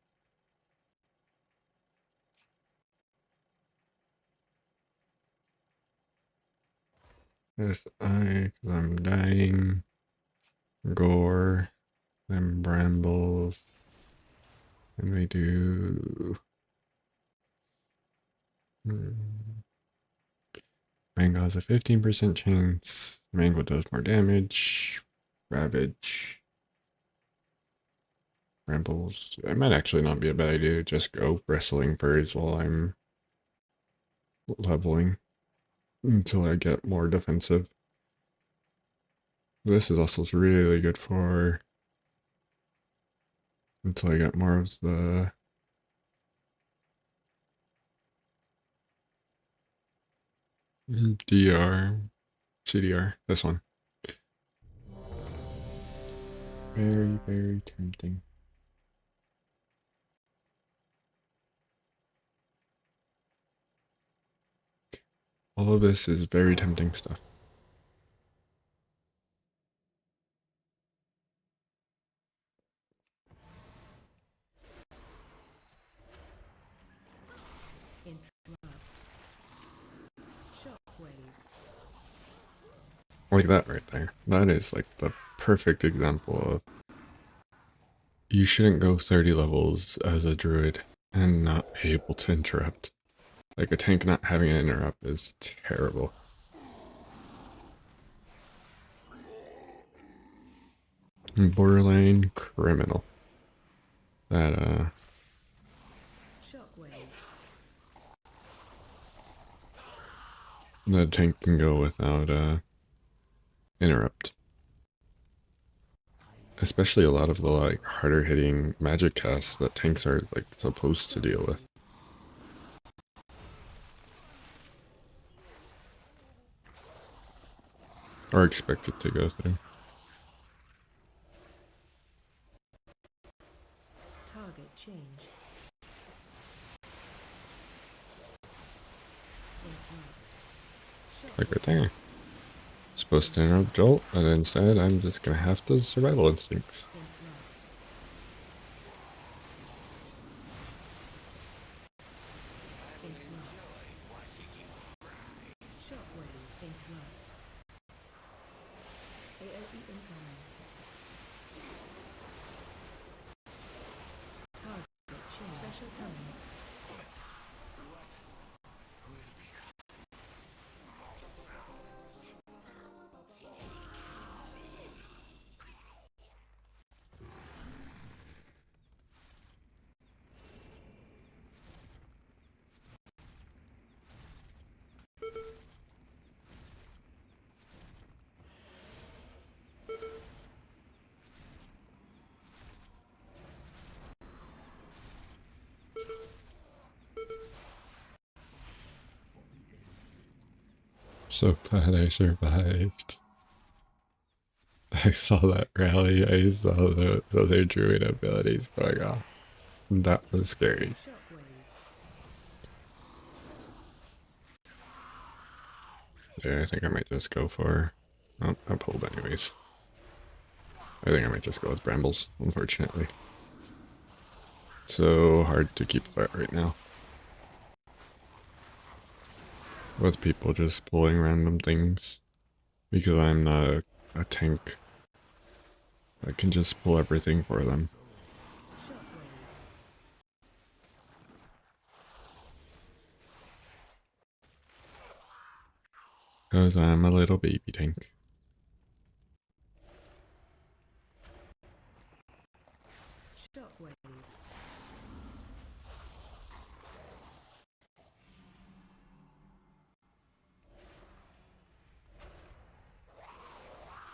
Yes, cause I'm dying. Gore. Then brambles. And we do. Mango has a 15% chance. Mango does more damage. Ravage. Brambles. It might actually not be a bad idea to just go wrestling furs while I'm leveling until I get more defensive. This is also really good for until I get more of the CDR, this one. Very, very tempting. All of this is very tempting stuff. Like that right there. That is like the perfect example of you shouldn't go 30 levels as a druid and not be able to interrupt. Like a tank not having an interrupt is terrible. Borderline criminal. That the tank can go without interrupt. Especially a lot of the like harder hitting magic casts that tanks are like supposed to deal with. Or expected to go through. Target change. Like right there. Supposed to interrupt Jolt, but instead I'm just gonna have to survival instincts. So glad I survived. I saw that rally, I saw the other druid abilities going off. That was scary. Yeah, I think I might just go for... Oh, I pulled anyways. I think I might just go with Brambles, unfortunately. So hard to keep that right now. With people just pulling random things. Because I'm not a tank. I can just pull everything for them. Because I'm a little baby tank. Shockwave.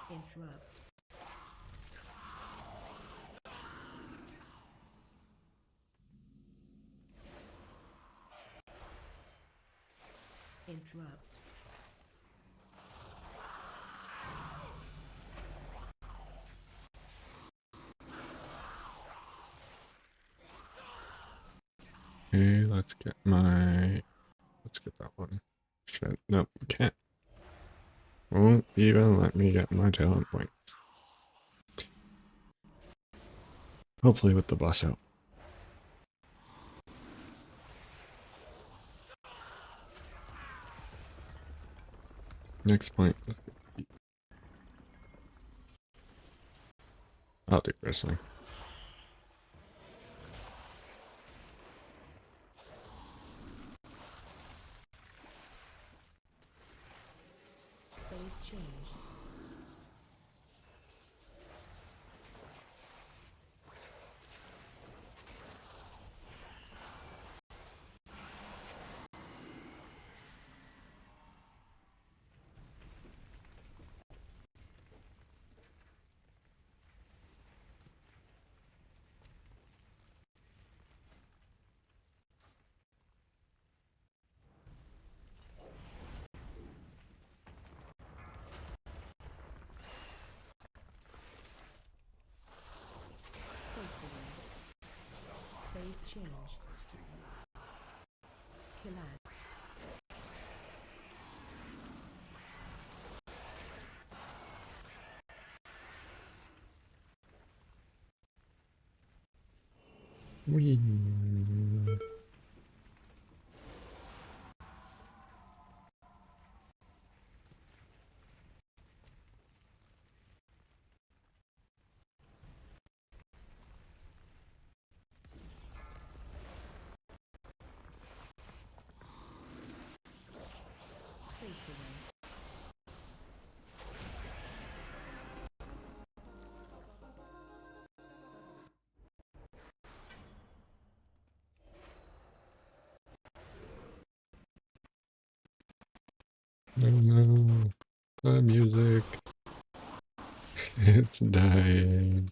Interrupt. Interrupt. Okay, let's get that one. Shit, nope, we can't. Won't even let me get my talent point. Hopefully with the boss out. Next point. I'll do wrestling. Phase change. Face away. Phase change. Killads. Whee. Face away. No, no. The music. It's dying.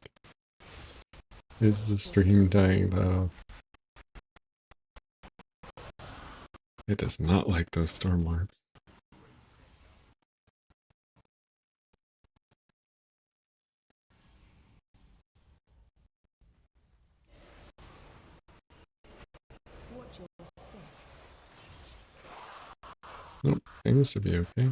Is the stream dying though? It does not like those storm orbs. Watch your step. Nope, seems to be okay.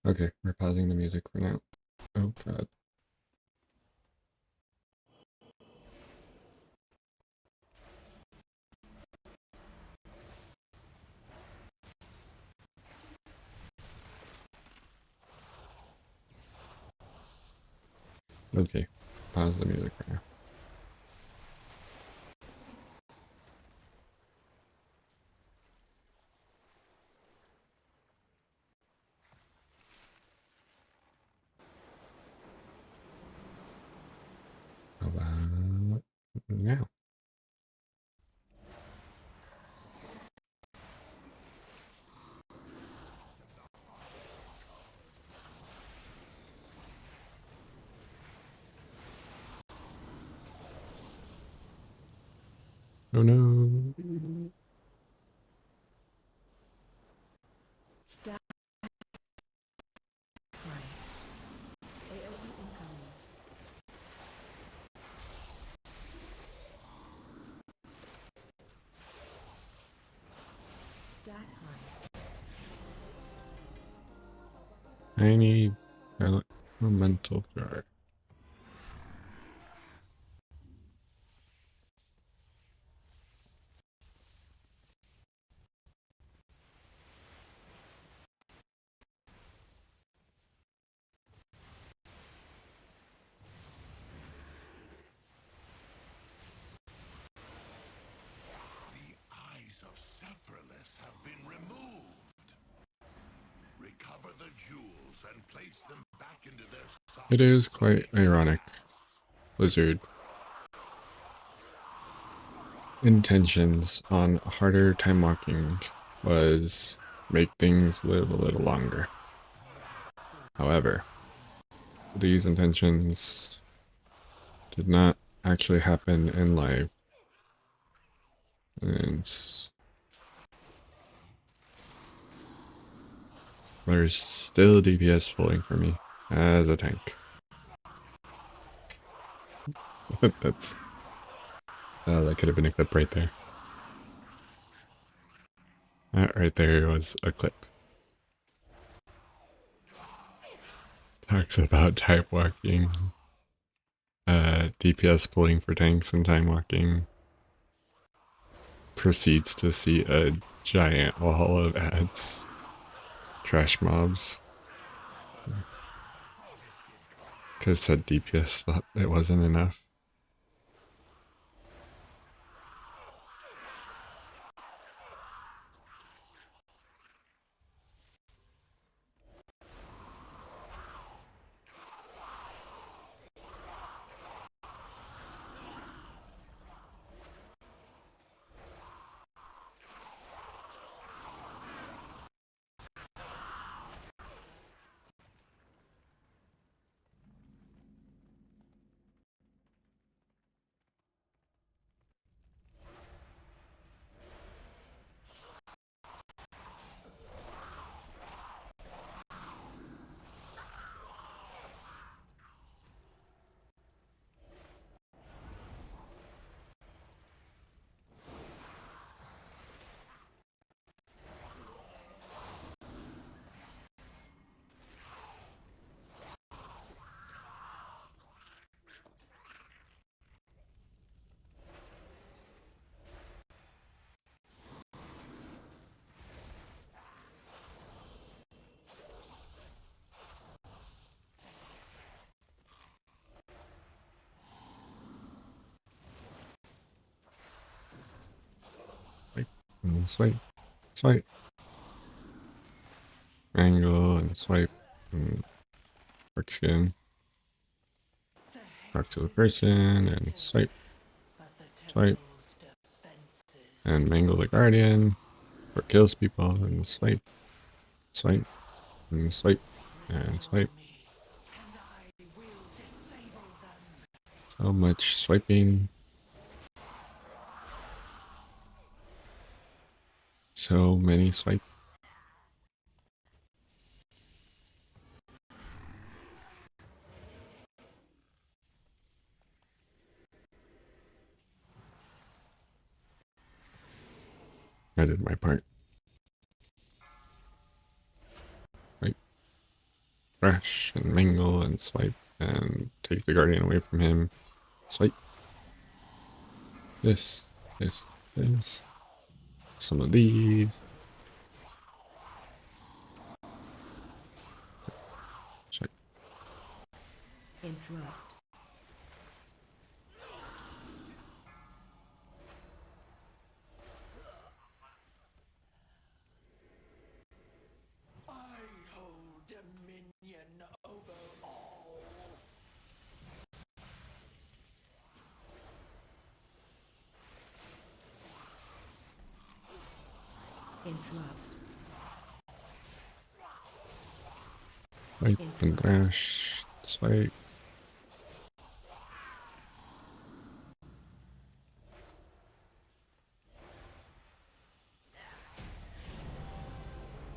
Okay, we're pausing the music for now. Oh god. Okay, pause the music for now. How about now? Oh no. Stack. Right. AOE incoming. Stat high. Tiny elemental jar. The eyes of Sephiroth have been removed. Recover the jewels and place them back into their sockets. It is quite ironic. Blizzard intentions on harder time walking was make things live a little longer. However, these intentions did not actually happen in life. And there's still DPS pulling for me as a tank. That's that could have been a clip right there. That right there was a clip. Talks about type walking, DPS pulling for tanks and time walking. Proceeds to see a giant wall of ads. Trash mobs. Because said DPS thought it wasn't enough. And swipe, swipe. Angle and swipe. And work skin. Talk to the person and swipe, swipe. And mangle the guardian. Or kills people and swipe, swipe, and swipe, and swipe. So much swiping. So many swipe. I did my part. Swipe, crash, and mingle, and swipe, and take the guardian away from him. Swipe. This, this, this. Some of these. Swipe. Interrupt. I hold dominion over all. Interrupt. Swipe and thrash. Swipe.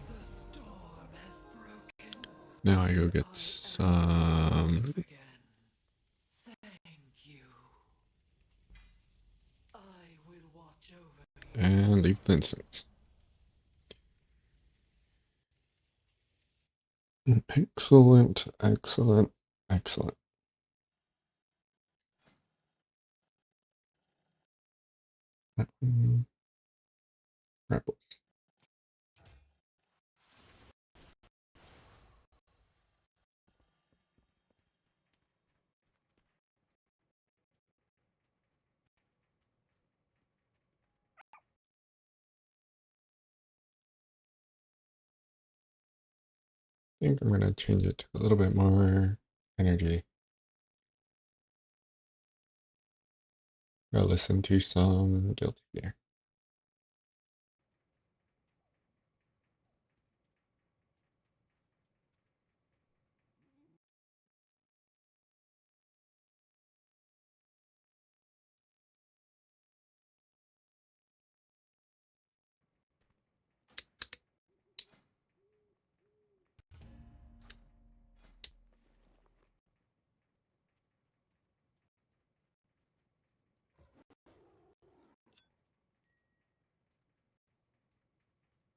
The storm has broken. Now I go get some. Again. Thank you. I will watch over you. And leave the instance. Excellent, excellent, excellent. Rebels. I think I'm going to change it to a little bit more energy. Go listen to some Guilty Gear.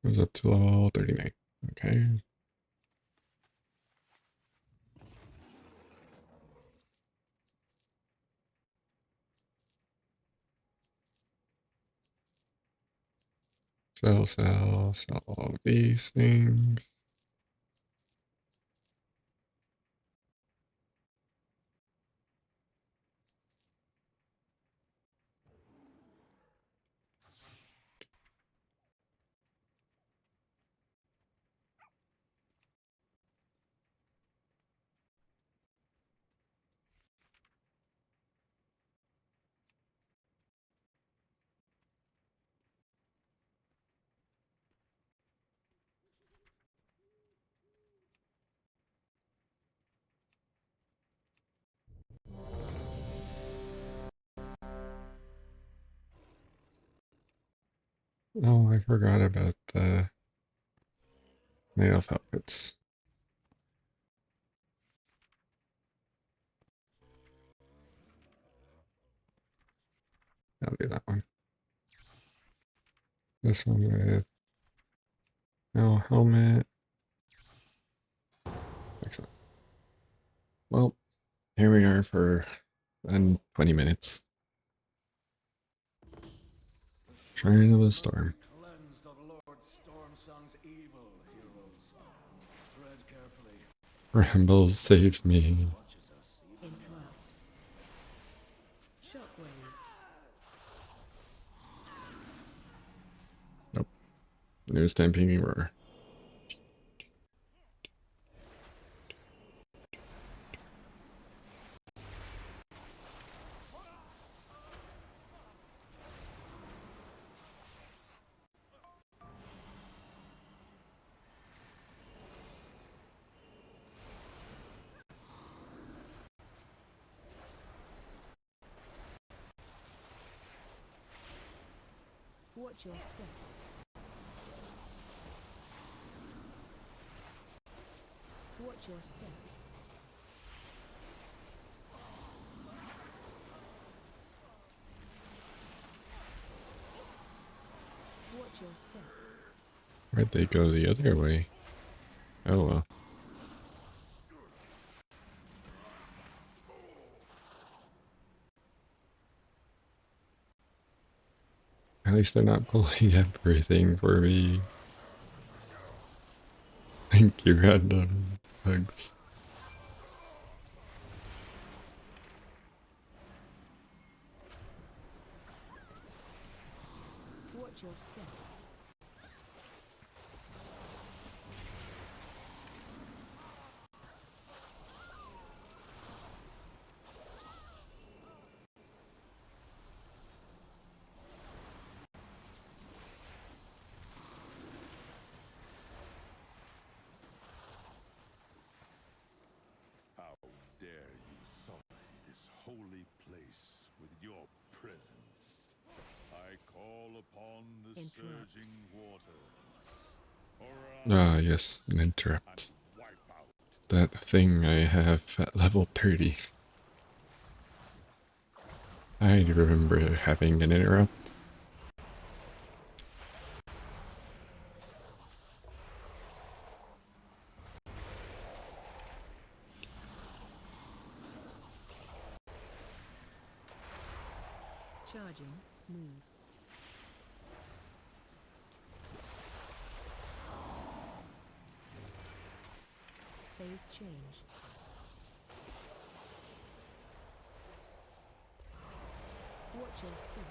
Goes up to level 39. Okay. Sell all these things. Oh, I forgot about the nail outfits. I'll do that one. This one with no helmet. Excellent. Well, here we are for 20 minutes. Shrine of the Storm. Cleansed of Lord Stormsong's evil, heroes. Tread carefully. Rambles saved me. Watches us. Interrupt. Shockwave. Nope. New stamping roar. Watch your step. Watch your step. Watch your step. Where'd they go the other way? Oh well. At least they're not pulling everything for me. Thank you, random bugs. Watch your step. How dare you sully this holy place with your presence? I call upon the Interrupt. surging waters. Ah, yes, an interrupt. And wipe out That thing I have at level 30. I remember having an interrupt. Charging. Move. Phase change. Watch your step.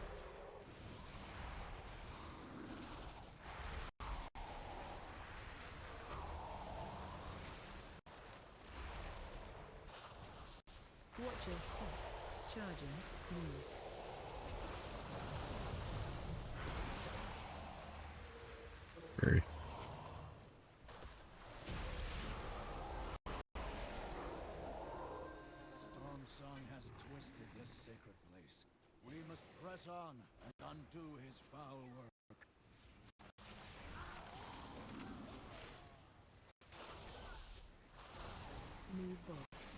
Watch your step. Charging. Move. Very. Stormsong has twisted this sacred place. We must press on and undo his foul work. Move box.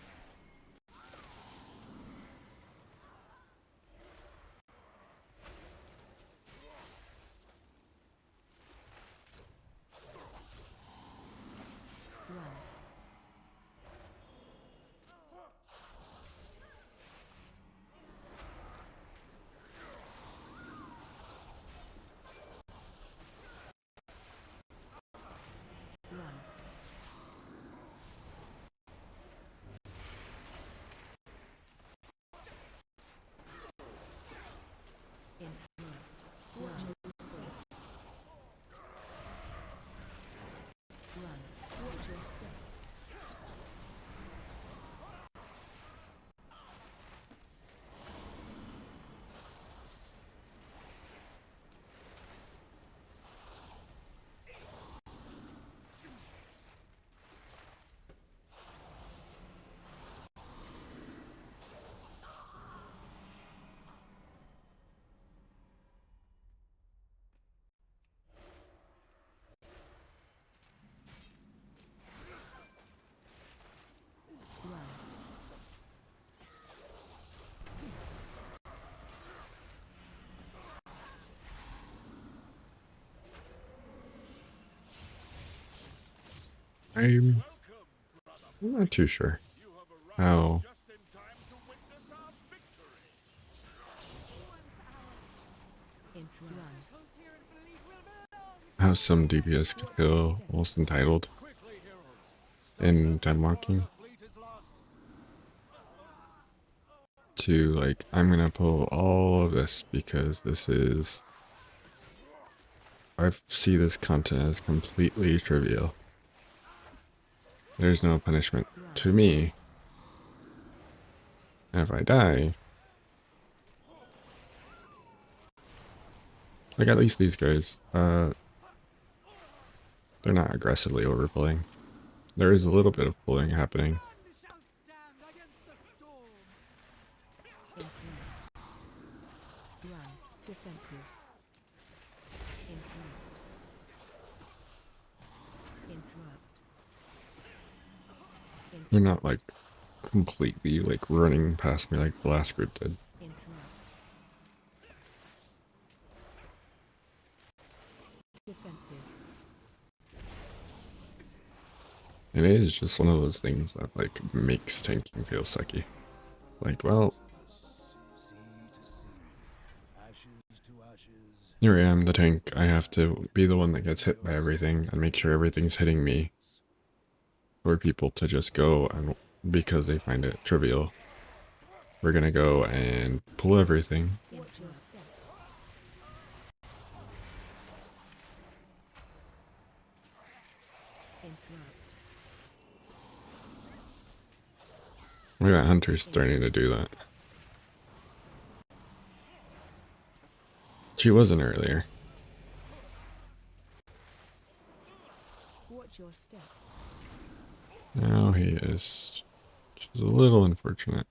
I'm not too sure how. Just in time to witness our victory. How some DPS could feel almost entitled in time walking to like, I'm gonna pull all of this because this is, I see this content as completely trivial. There's no punishment to me. And if I die, like at least these guys, they're not aggressively overpulling. There is a little bit of pulling happening. Defensive. You're not like completely like running past me like the last group did. Defensive. And it is just one of those things that like makes tanking feel sucky. Like, well, here I am, the tank. I have to be the one that gets hit by everything and make sure everything's hitting me. For people to just go and because they find it trivial, we're gonna go and pull everything. We got hunters starting to do that. She wasn't earlier. Watch your step. Now he is. Which is a little unfortunate.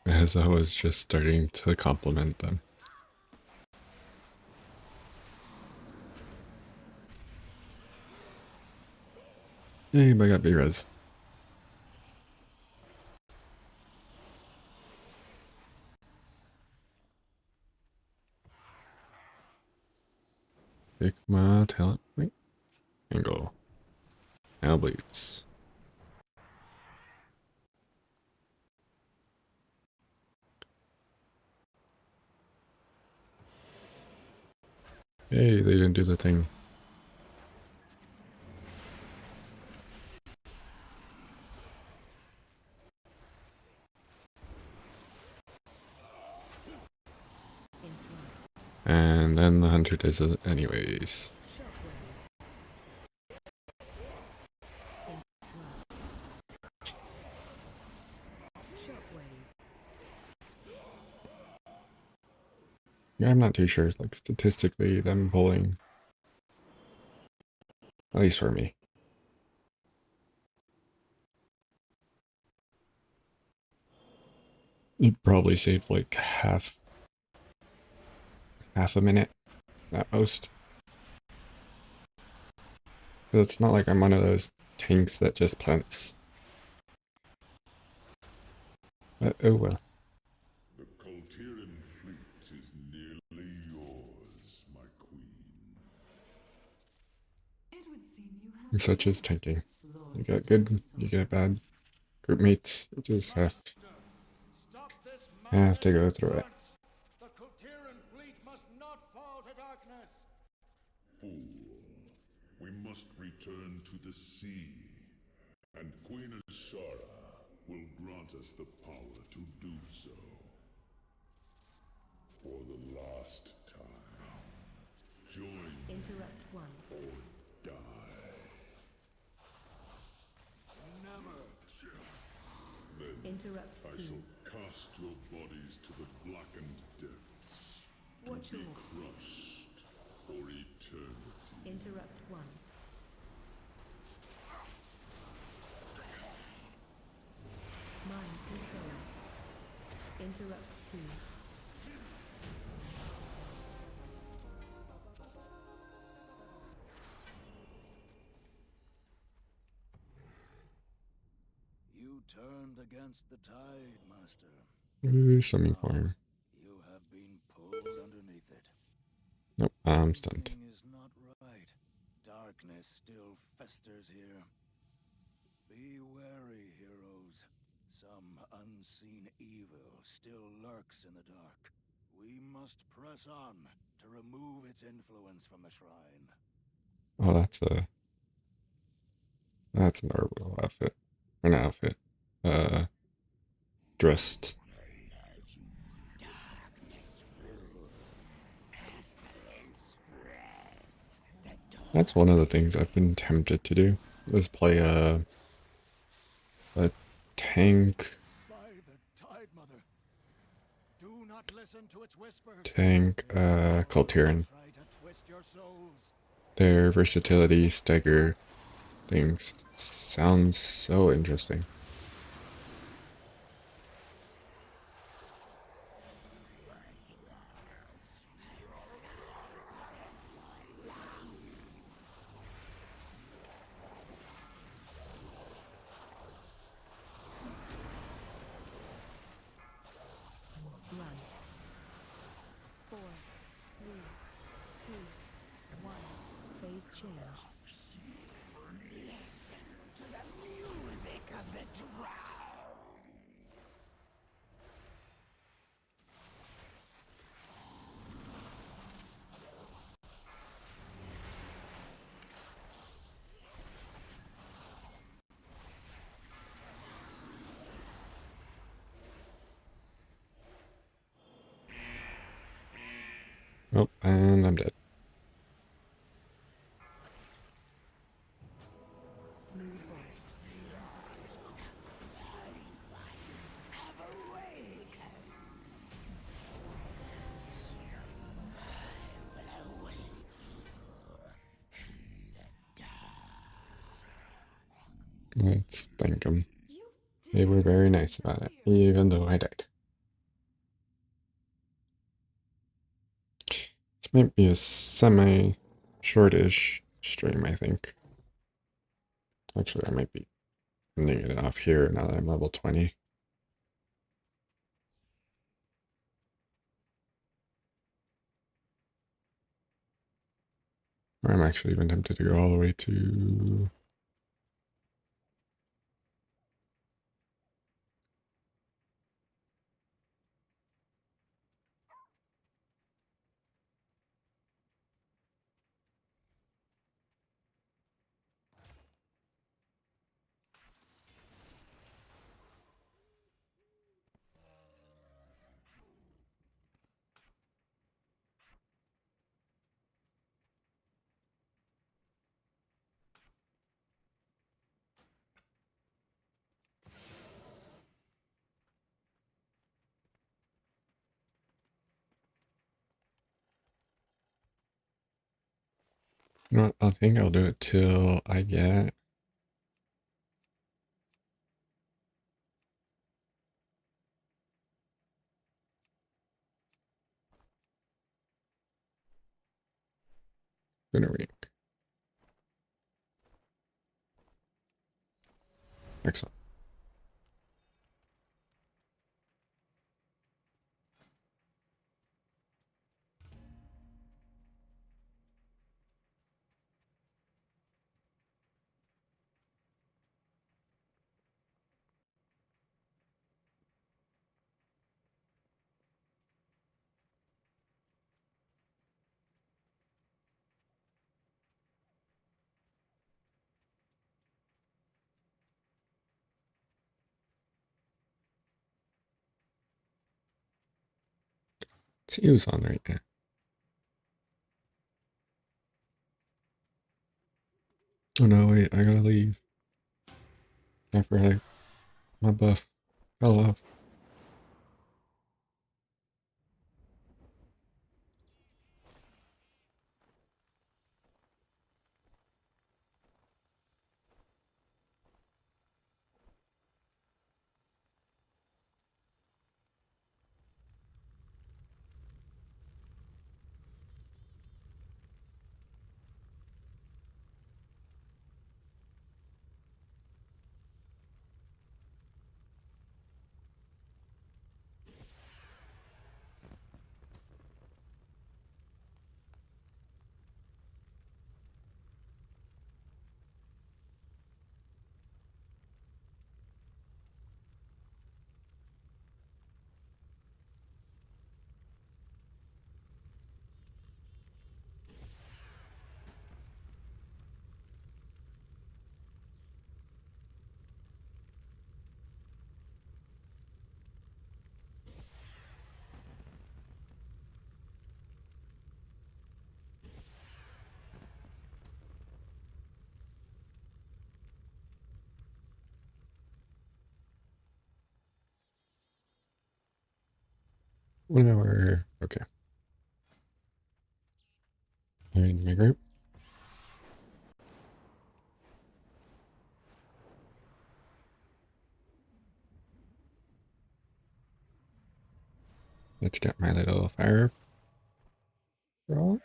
As I was just starting to compliment them. Hey, but I got B-res. Pick my talent point. Angle. Now bleeds. Hey, they didn't do the thing. And then the hunter does it anyways. Yeah, I'm not too sure. Like statistically, them pulling, at least for me. It probably saved like half a minute at most. But it's not like I'm one of those tanks that just plants. But oh well. The Kultiran fleet is nearly yours, my queen. Such as tanking. You get good, you get bad. Group mates, you just have to go through it. The Kultiran fleet must not fall to darkness. Fool. We must return to the sea. And Queen Ashara will grant us the power to do so. For the last time. Join Interrupt 1. or die. Never. Then Interrupt I 2. shall cast your bodies to the blackened depths. Watch To be your crushed for eternity. Interrupt 1. Mind control. Interrupt 2. You turned against the tide, Master. Ooh, swimming farm. You have been pulled underneath it. Nope, I'm stunned. Something is not right. Dark darkness still festers here. Be wary, heroes. Some unseen evil still lurks in the dark. We must press on to remove its influence from the shrine. Oh, that's an Arwell outfit. An outfit. Dressed. That's one of the things I've been tempted to do, is play a tank, By the Tide Mother, do not listen to its whispers. Kultiran. Try to twist your souls. Their versatility, stagger things sounds so interesting. Run. 4, 3, 2, 1. Phase change. Oh, and I'm dead. Mood voice. Let's thank them. They were very nice about it, even though I died. This might be a semi-shortish stream, I think. Actually, I might be ending it off here now that I'm level 20. Or I'm actually even tempted to go all the way to... You know what? I think I'll do it till I get... Ring. Excellent. Let's see who's on right now. Oh no, wait, I gotta leave. I forgot my buff fell off. 1 hour. Okay. In my group. Let's get my little fire rock.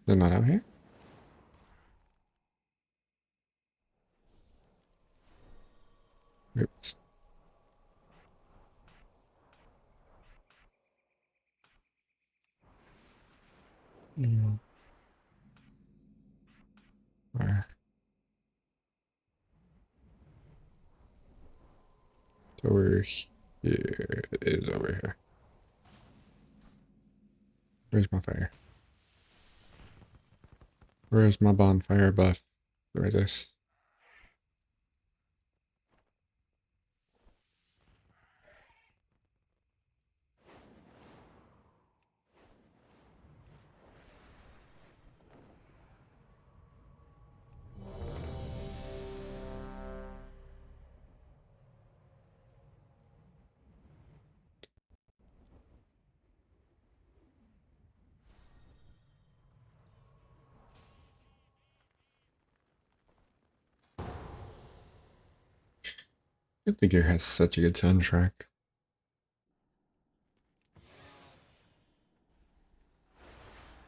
They're not out here? Oops. Where? It's over here. It is over here. Where's my fire? Where's my bonfire buff? Where is this? Good Figure has such a good soundtrack.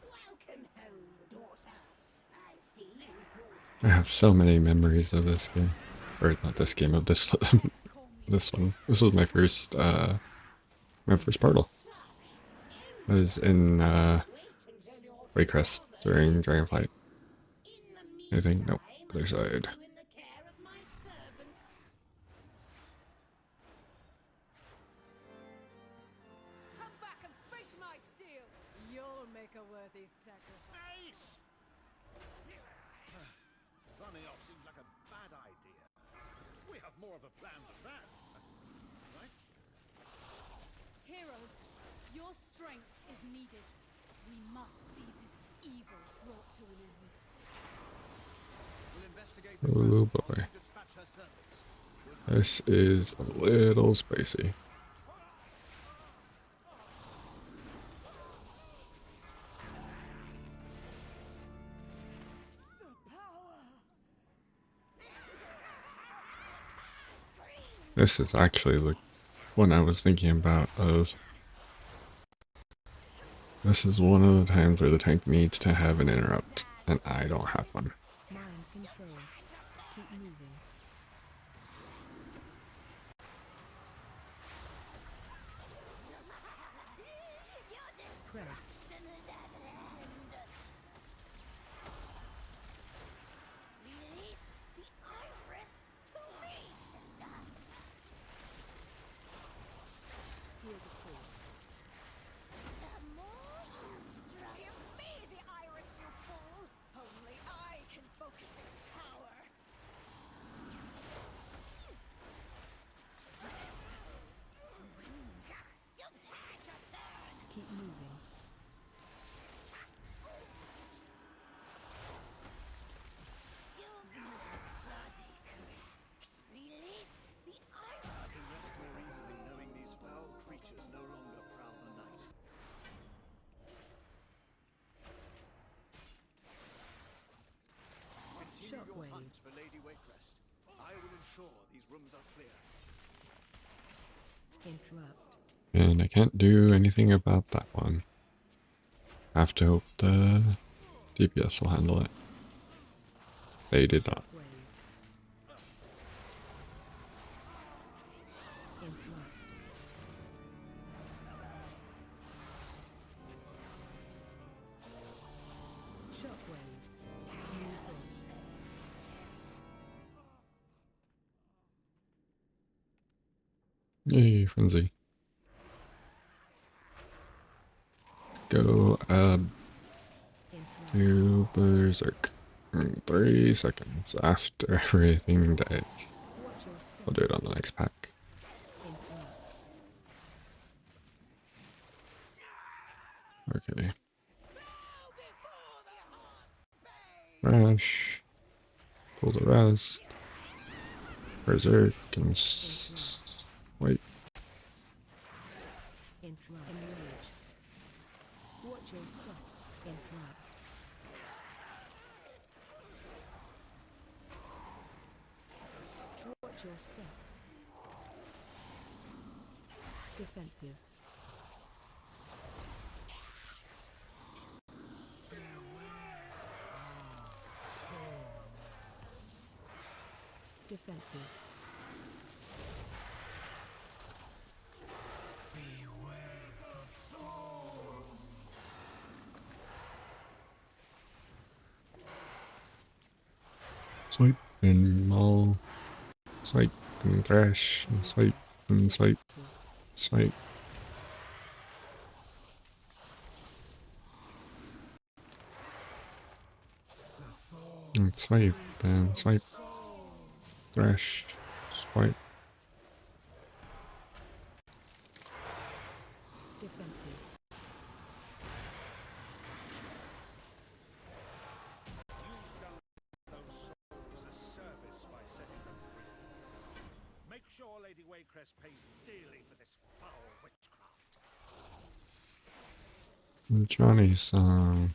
Welcome home, daughter. I see you I have so many memories of this game. Or not this game, of this this one. This was my first portal. I was in Waycrest during Dragonflight. I think nope, other side. in the care of my servants. Come back and face my steel. You'll make a worthy sacrifice. Running off seems like a bad idea. We have more of a plan than that. Right? Heroes, your strength is needed. We must see this evil brought to an end. We'll investigate Oh boy. dispatch her servants. This is a little spicy. This is actually the one I was thinking about of. This is one of the times where the tank needs to have an interrupt, and I don't have one. Mind control. Keep moving. Spread. Release the iris to me, sister. Heal the poor. The more you strike. Give me the iris, you fool! Only I can focus its power. You've had your turn. Keep moving. You've bloody cracks. Release the iris. I can rest more easily knowing these foul creatures no longer prowl the night. Continue your Shockwave. hunt for Lady Waycrest. I will ensure these rooms are clear. Interrupt. And I can't do anything about that one. Have to hope the DPS will handle it. They did not. Wave. Interrupt. Shockwave. New course. Yay, frenzy. Go Interrupt. to Berserk in 3 seconds after everything dies. Watch your step. I'll do it on the next pack. Interrupt. Okay. Rash. Pull the rest. Berserk and wait. Interrupt. Enrage. Watch your step. Interrupt. Watch your step. Defensive. Defensive. Swipe and maul. Swipe and thrash. And swipe and swipe. Swipe. And swipe and swipe. Thrash. Swipe. Defensive. Those souls a service by setting them free. Make sure Lady Waycrest pays dearly for this foul witchcraft. Johnny song.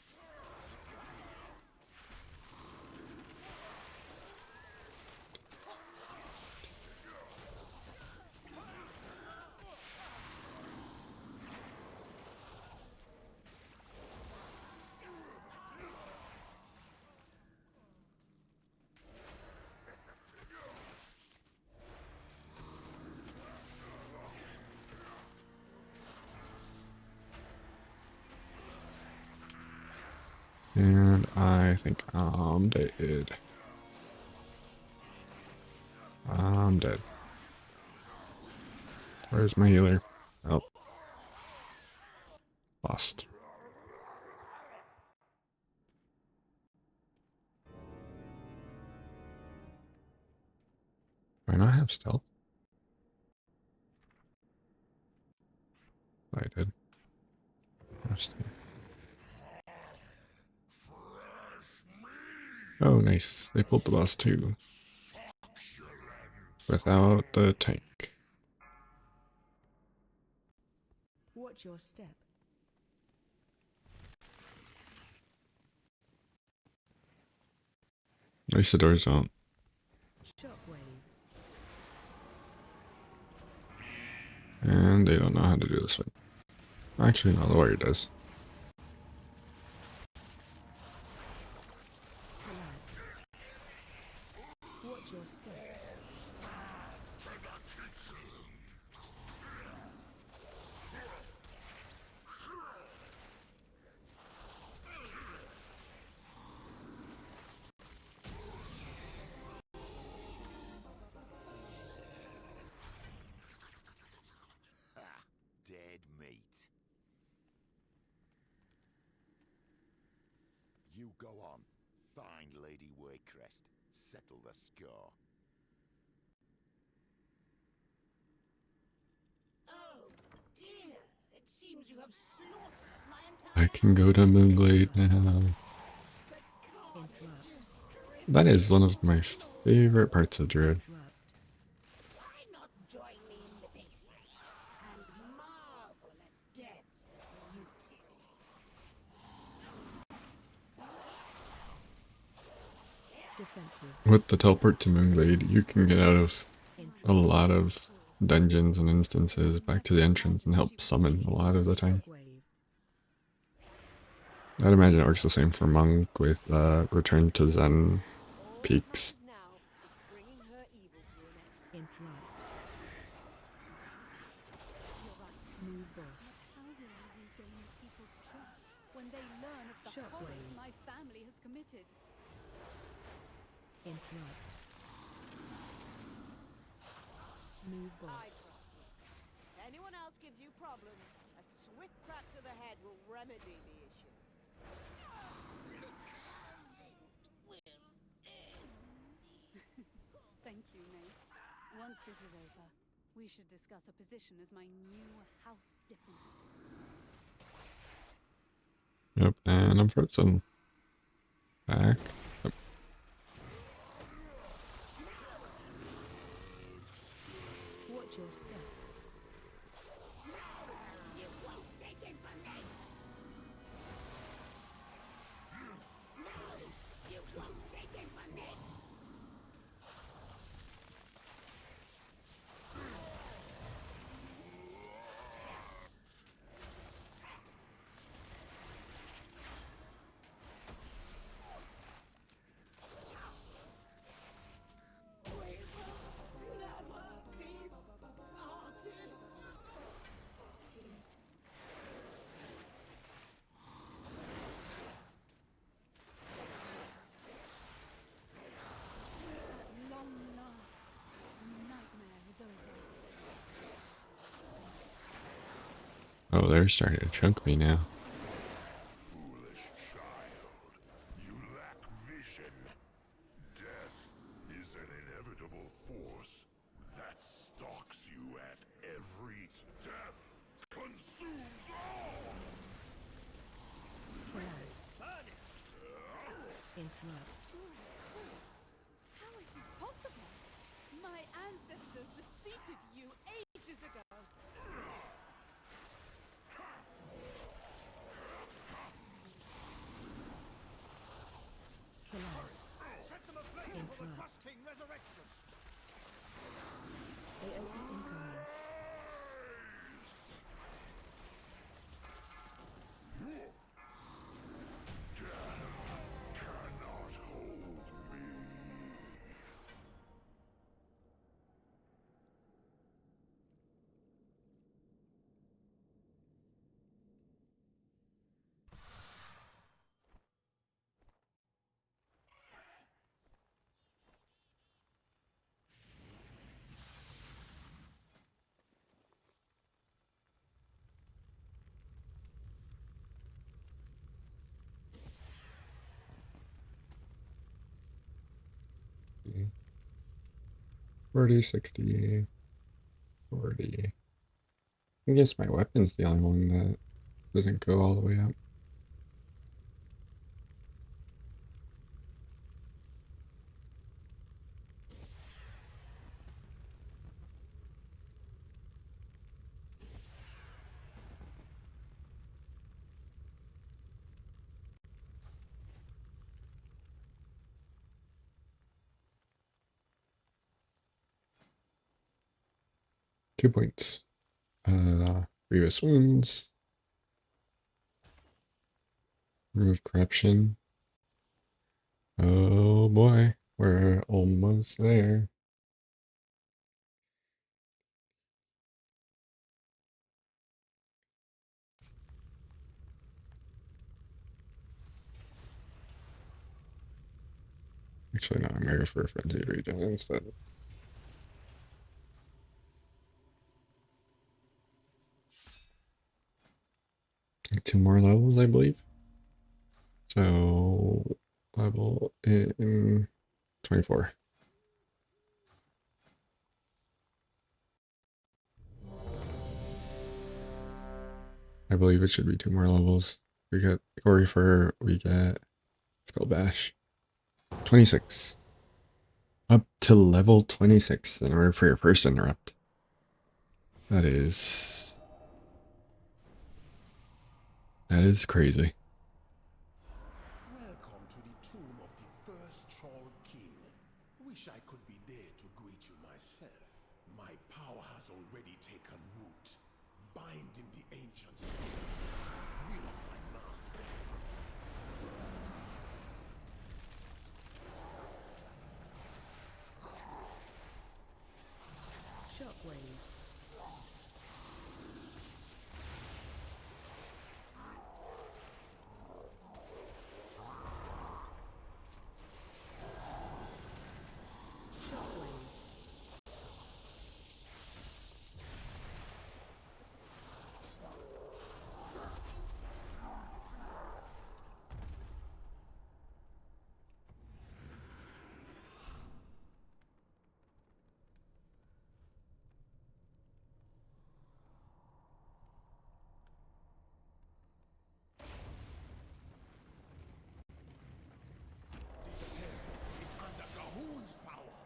And I think I'm dead. I'm dead. Where's my healer? Oh. Lost. Do I not have stealth? I did. Interesting. Oh, nice. They pulled the boss too. Without the tank. Watch your step. Isidor's out. Shockwave. And they don't know how to do this fight. Actually, no, the warrior does. Collapse. Watch your step. Dead meat. You go on. Find Lady Waycrest. Settle the score. Oh, dear. It seems you have slaughtered my entire... I can go to Moonglade now. Interrupt. That is one of my favorite parts of Druid. Interrupt. Why not join me in the basement and marvel at death's beauty? Defensive. With the teleport to Moonglade, you can get out of a lot of dungeons and instances back to the entrance and help summon a lot of the time. Shockwave. I'd imagine it works the same for Monk with Return to Zen peaks. Interrupt. Move boss. How will I regain people's trust when they learn of the Shockwave. horrors my family has committed? Interrupt. Move boss. If anyone else gives you problems, a swift crack to the head will remedy the issue. Thank you, Mace. Once this is over, we should discuss a position as my new house diplomat. Yep, and I'm frozen. Back. Yep. Watch your step. You Oh, they're starting to chunk me now. Foolish child. You lack vision. Death is an inevitable force that stalks you at every step. Consumes all! Kills. Interrupt. How is this possible? My ancestors defeated you ages ago. Kills. Set them ablaze while the Interrupt. Trust King resurrects them. AOE incoming. Cannot hold me. Yeah. 40, 60, 40. I guess my weapon's the only one that doesn't go all the way up. Two points. Grievous wounds. Remove corruption. Oh boy, we're almost there. Actually, no, I'm gonna go for a frenzied regen instead. Two more levels, I believe. So, level in 24. I believe it should be two more levels. We get Gory Fur, we get Skull Bash. 26. Up to level 26 in order for your first interrupt. That is crazy. Welcome to the tomb of the first Troll King. Wish I could be there to greet you myself. My power has already taken root, binding the ancient spirits to the will of my master. Shockwave. Shockwave. This temple is under Gahun's power.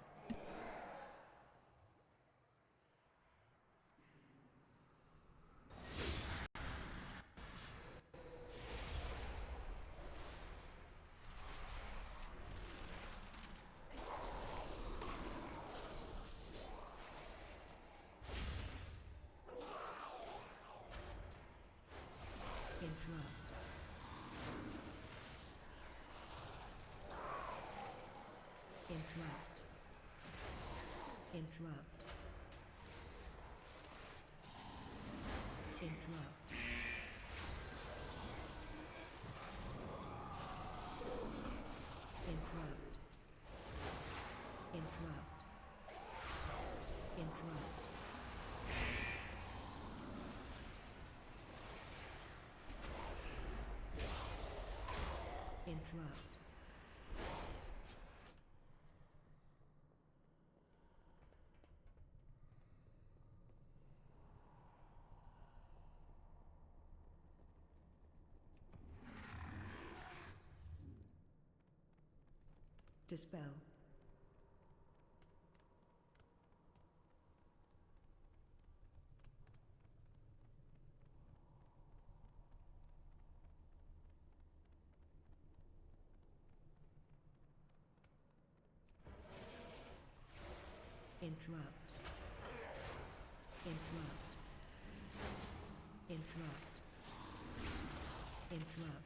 Interrupt. Interrupt. Interrupt. Interrupt. Interrupt. Interrupt. Interrupt. Interrupt. Dispel. Interrupt. Interrupt. Interrupt. Interrupt.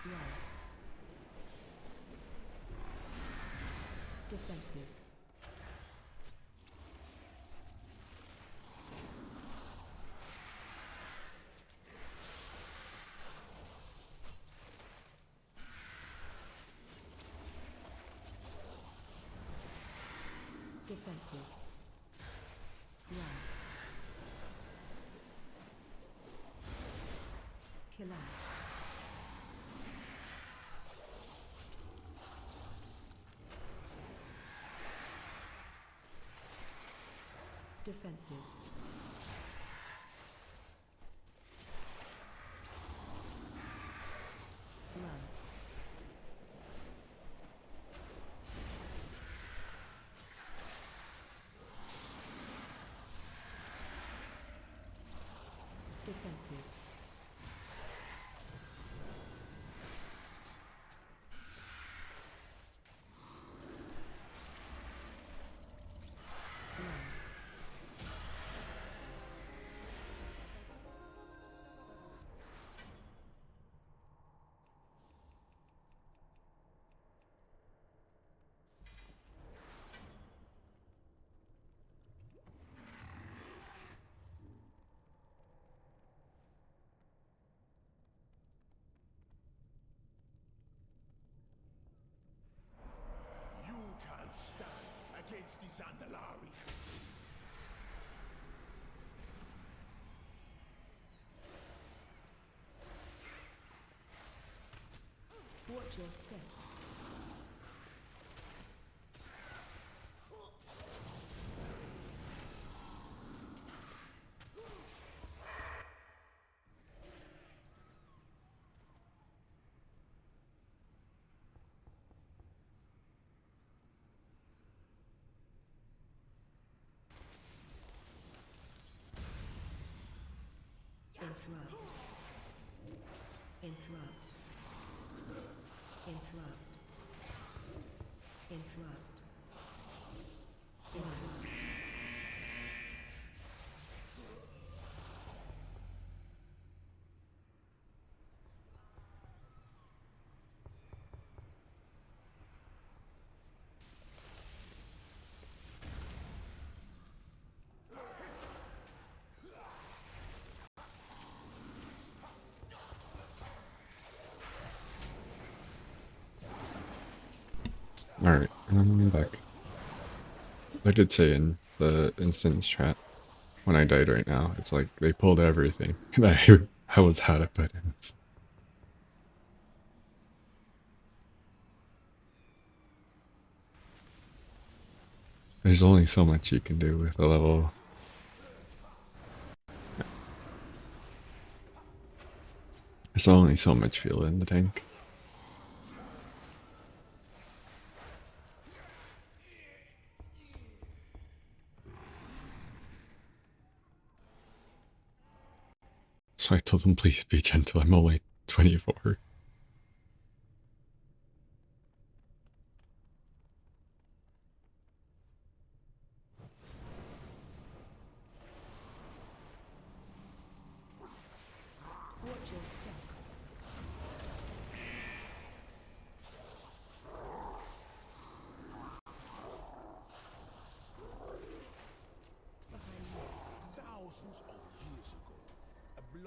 Run. Defensive. Defensive. Run. Collapse. Defensive. Run. Defensive. Run. You can't stand against the Zandalari. Watch your step. Interrupt. Interrupt. Interrupt. Interrupt. Interrupt. Alright, I'm back. I did say in the instance chat, when I died right now, it's like they pulled everything, and I was had it buttons. There's only so much you can do with a level. There's only so much fuel in the tank. So I told them, please be gentle, I'm only 24.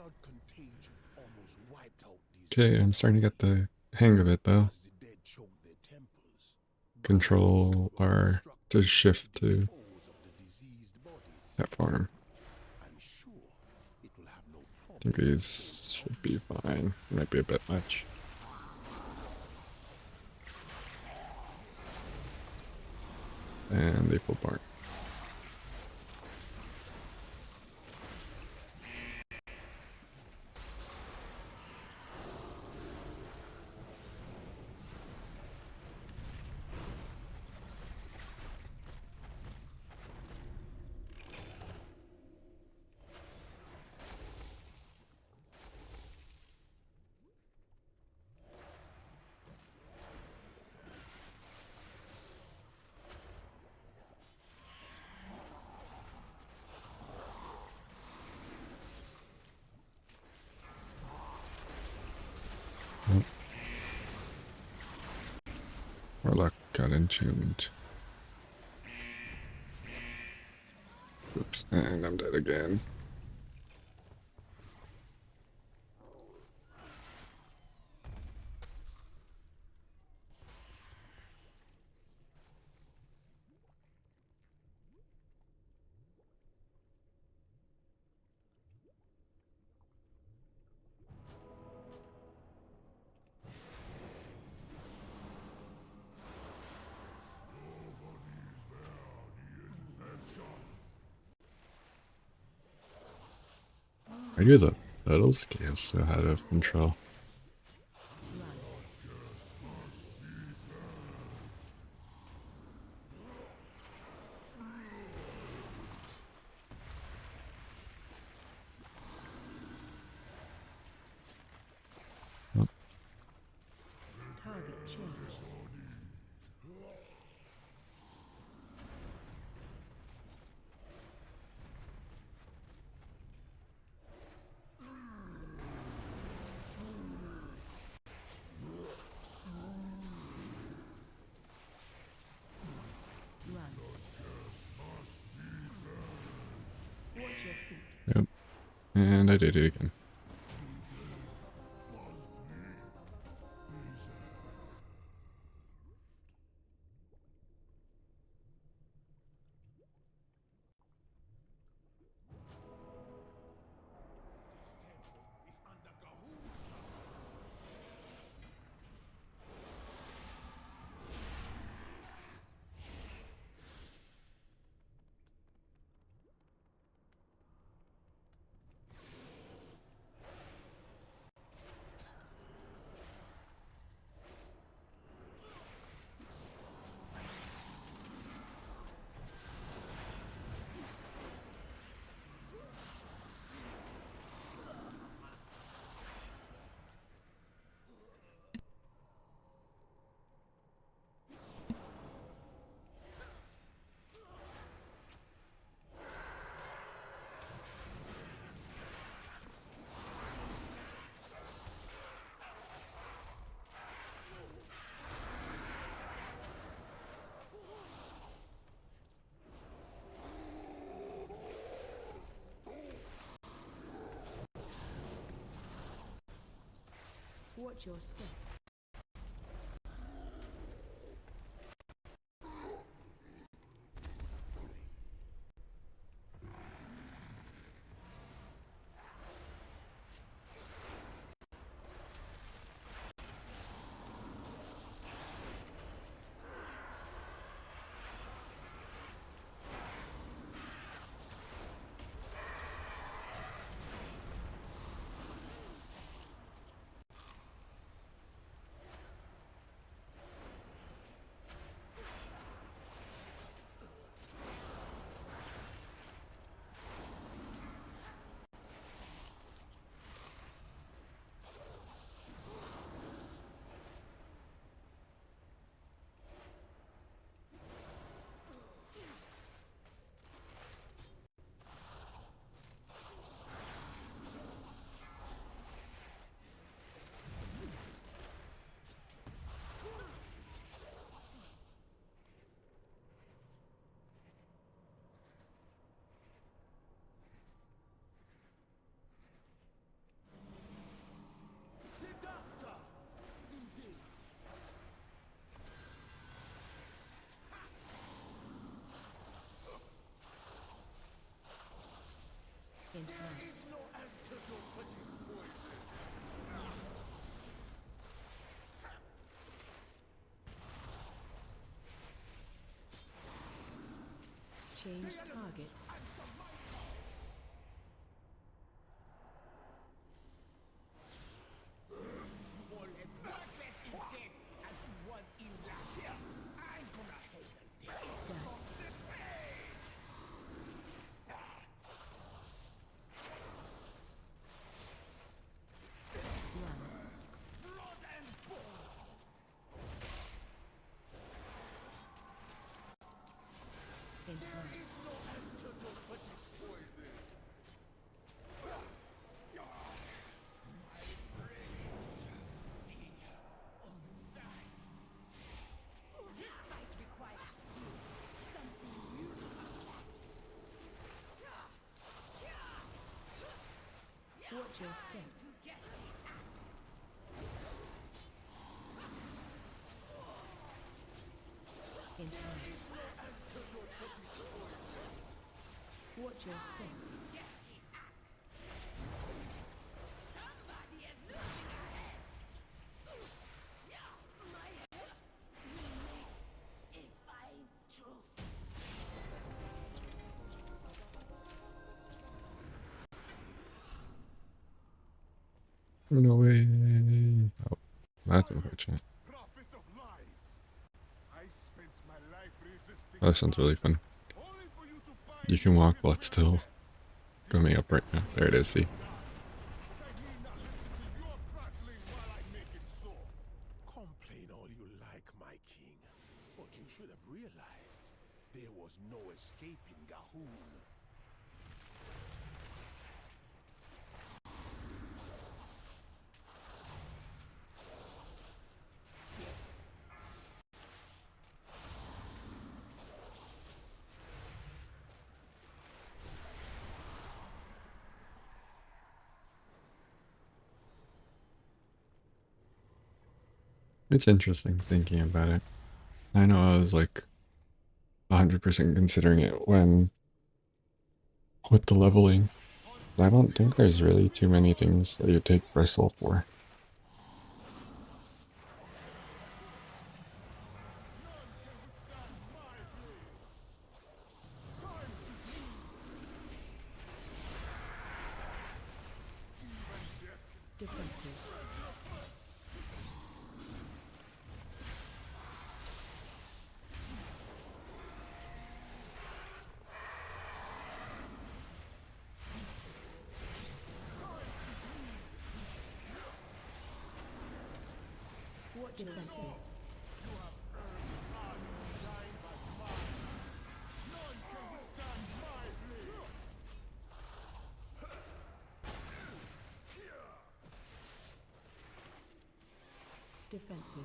blood contagion almost wiped out these Okay, I'm starting to get the hang of it though. as the dead choked their temples. Control R to shift to Dispose of the diseased bodies. that farm. I'm sure it will have no I problem. think these should be fine. Might be a bit much. And they pull bark. Warlock got entombed. Oops, and I'm dead again. Are you the battle scales so out of control? Target changed. Run. Watch your feet. Yep. And I did it again. Is under Gahul's Watch your step. Change target. Watch your step. In front. Watch your step. No way. Oh, that's unfortunate. Prophet of lies. I spent my life resisting. Oh, that sounds really fun. Only for you to bind You can walk this while it's will still coming up right now. There it is, see? but I need not listen to your prattling while I make it so. Complain all you like, my king. But you should have realized there was no escaping Gahul. It's interesting thinking about it. I know I was like 100% considering it when with the leveling. I don't think there's really too many things that you take bristle for. Defensive. Watch defensive. Defensive.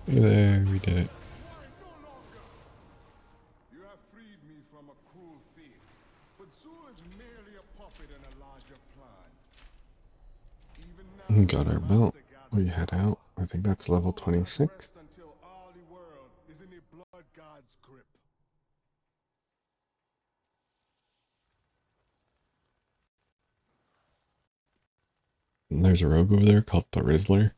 There, we did it. You have freed me from a cruel fate, but Zul is merely a puppet in a larger plan. Even now, We got our belt. Master God We head out. I think that's level will not 26. rest until all the world is in the blood god's grip. And there's a rogue over there called the Rizzler.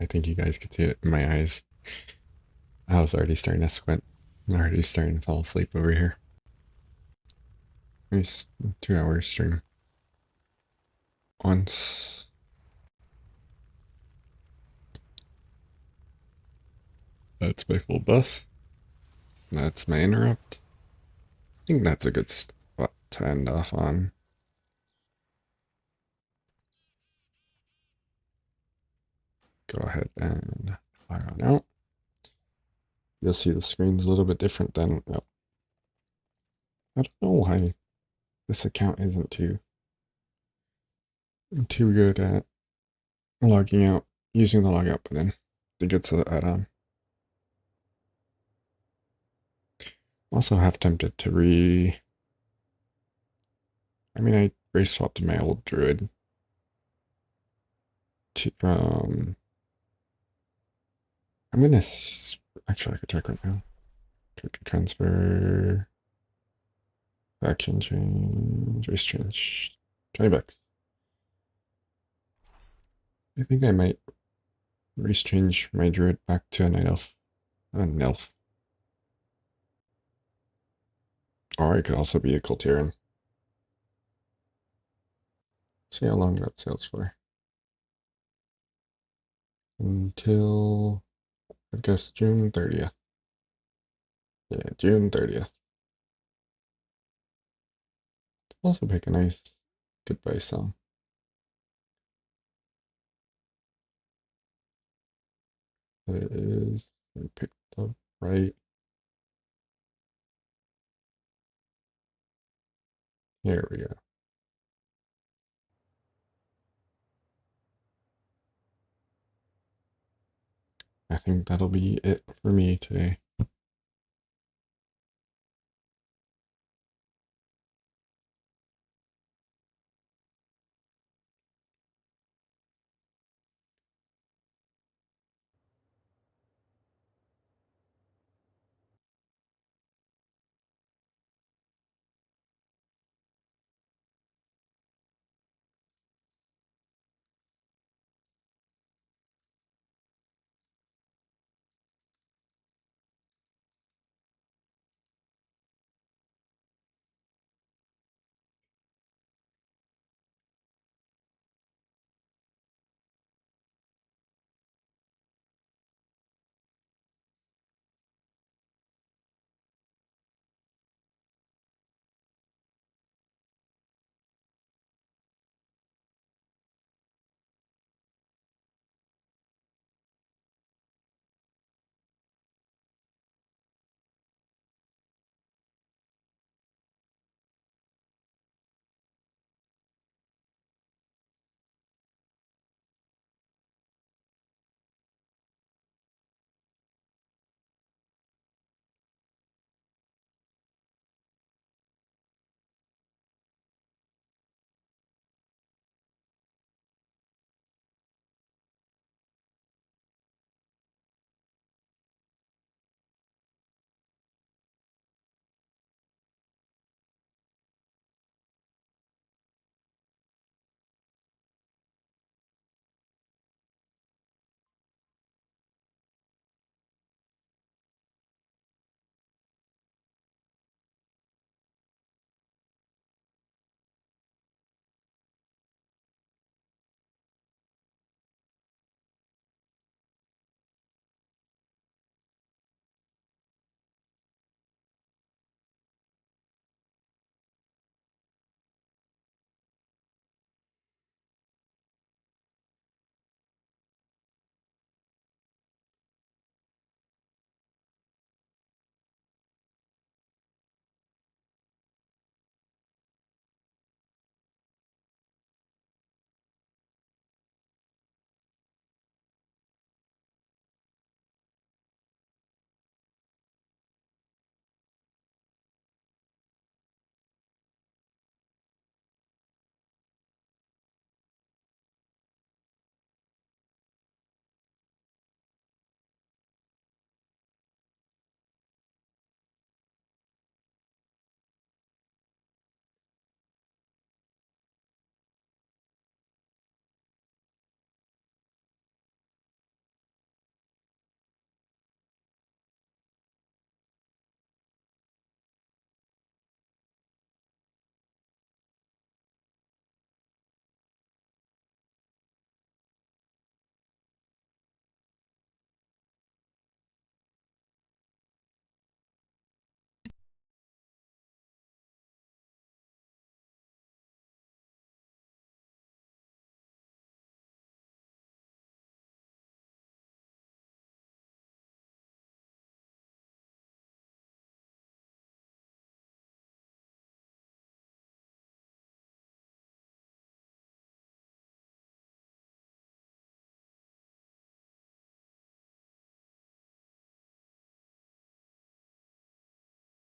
I think you guys could see it in my eyes. I was already starting to squint. I'm already starting to fall asleep over here. It's 2 hours stream. Once. That's my full buff. That's my interrupt. I think that's a good spot to end off on. Go ahead and fire on out. you'll see the screen's a little bit different than, I don't know why this account isn't too good at logging out, using the logout button. I think it's an add-on. Also half tempted to I race swapped my old druid to, I'm gonna, actually I could check right now. Character transfer, action change, race change, $20. I think I might race change my druid back to a night elf, a Nelf. Or I could also be a Coltarian. See how long that sails for. Until, I guess, June 30th. Yeah, June 30th. Also pick a nice goodbye song. It is, I picked the right. Here we go. I think that'll be it for me today.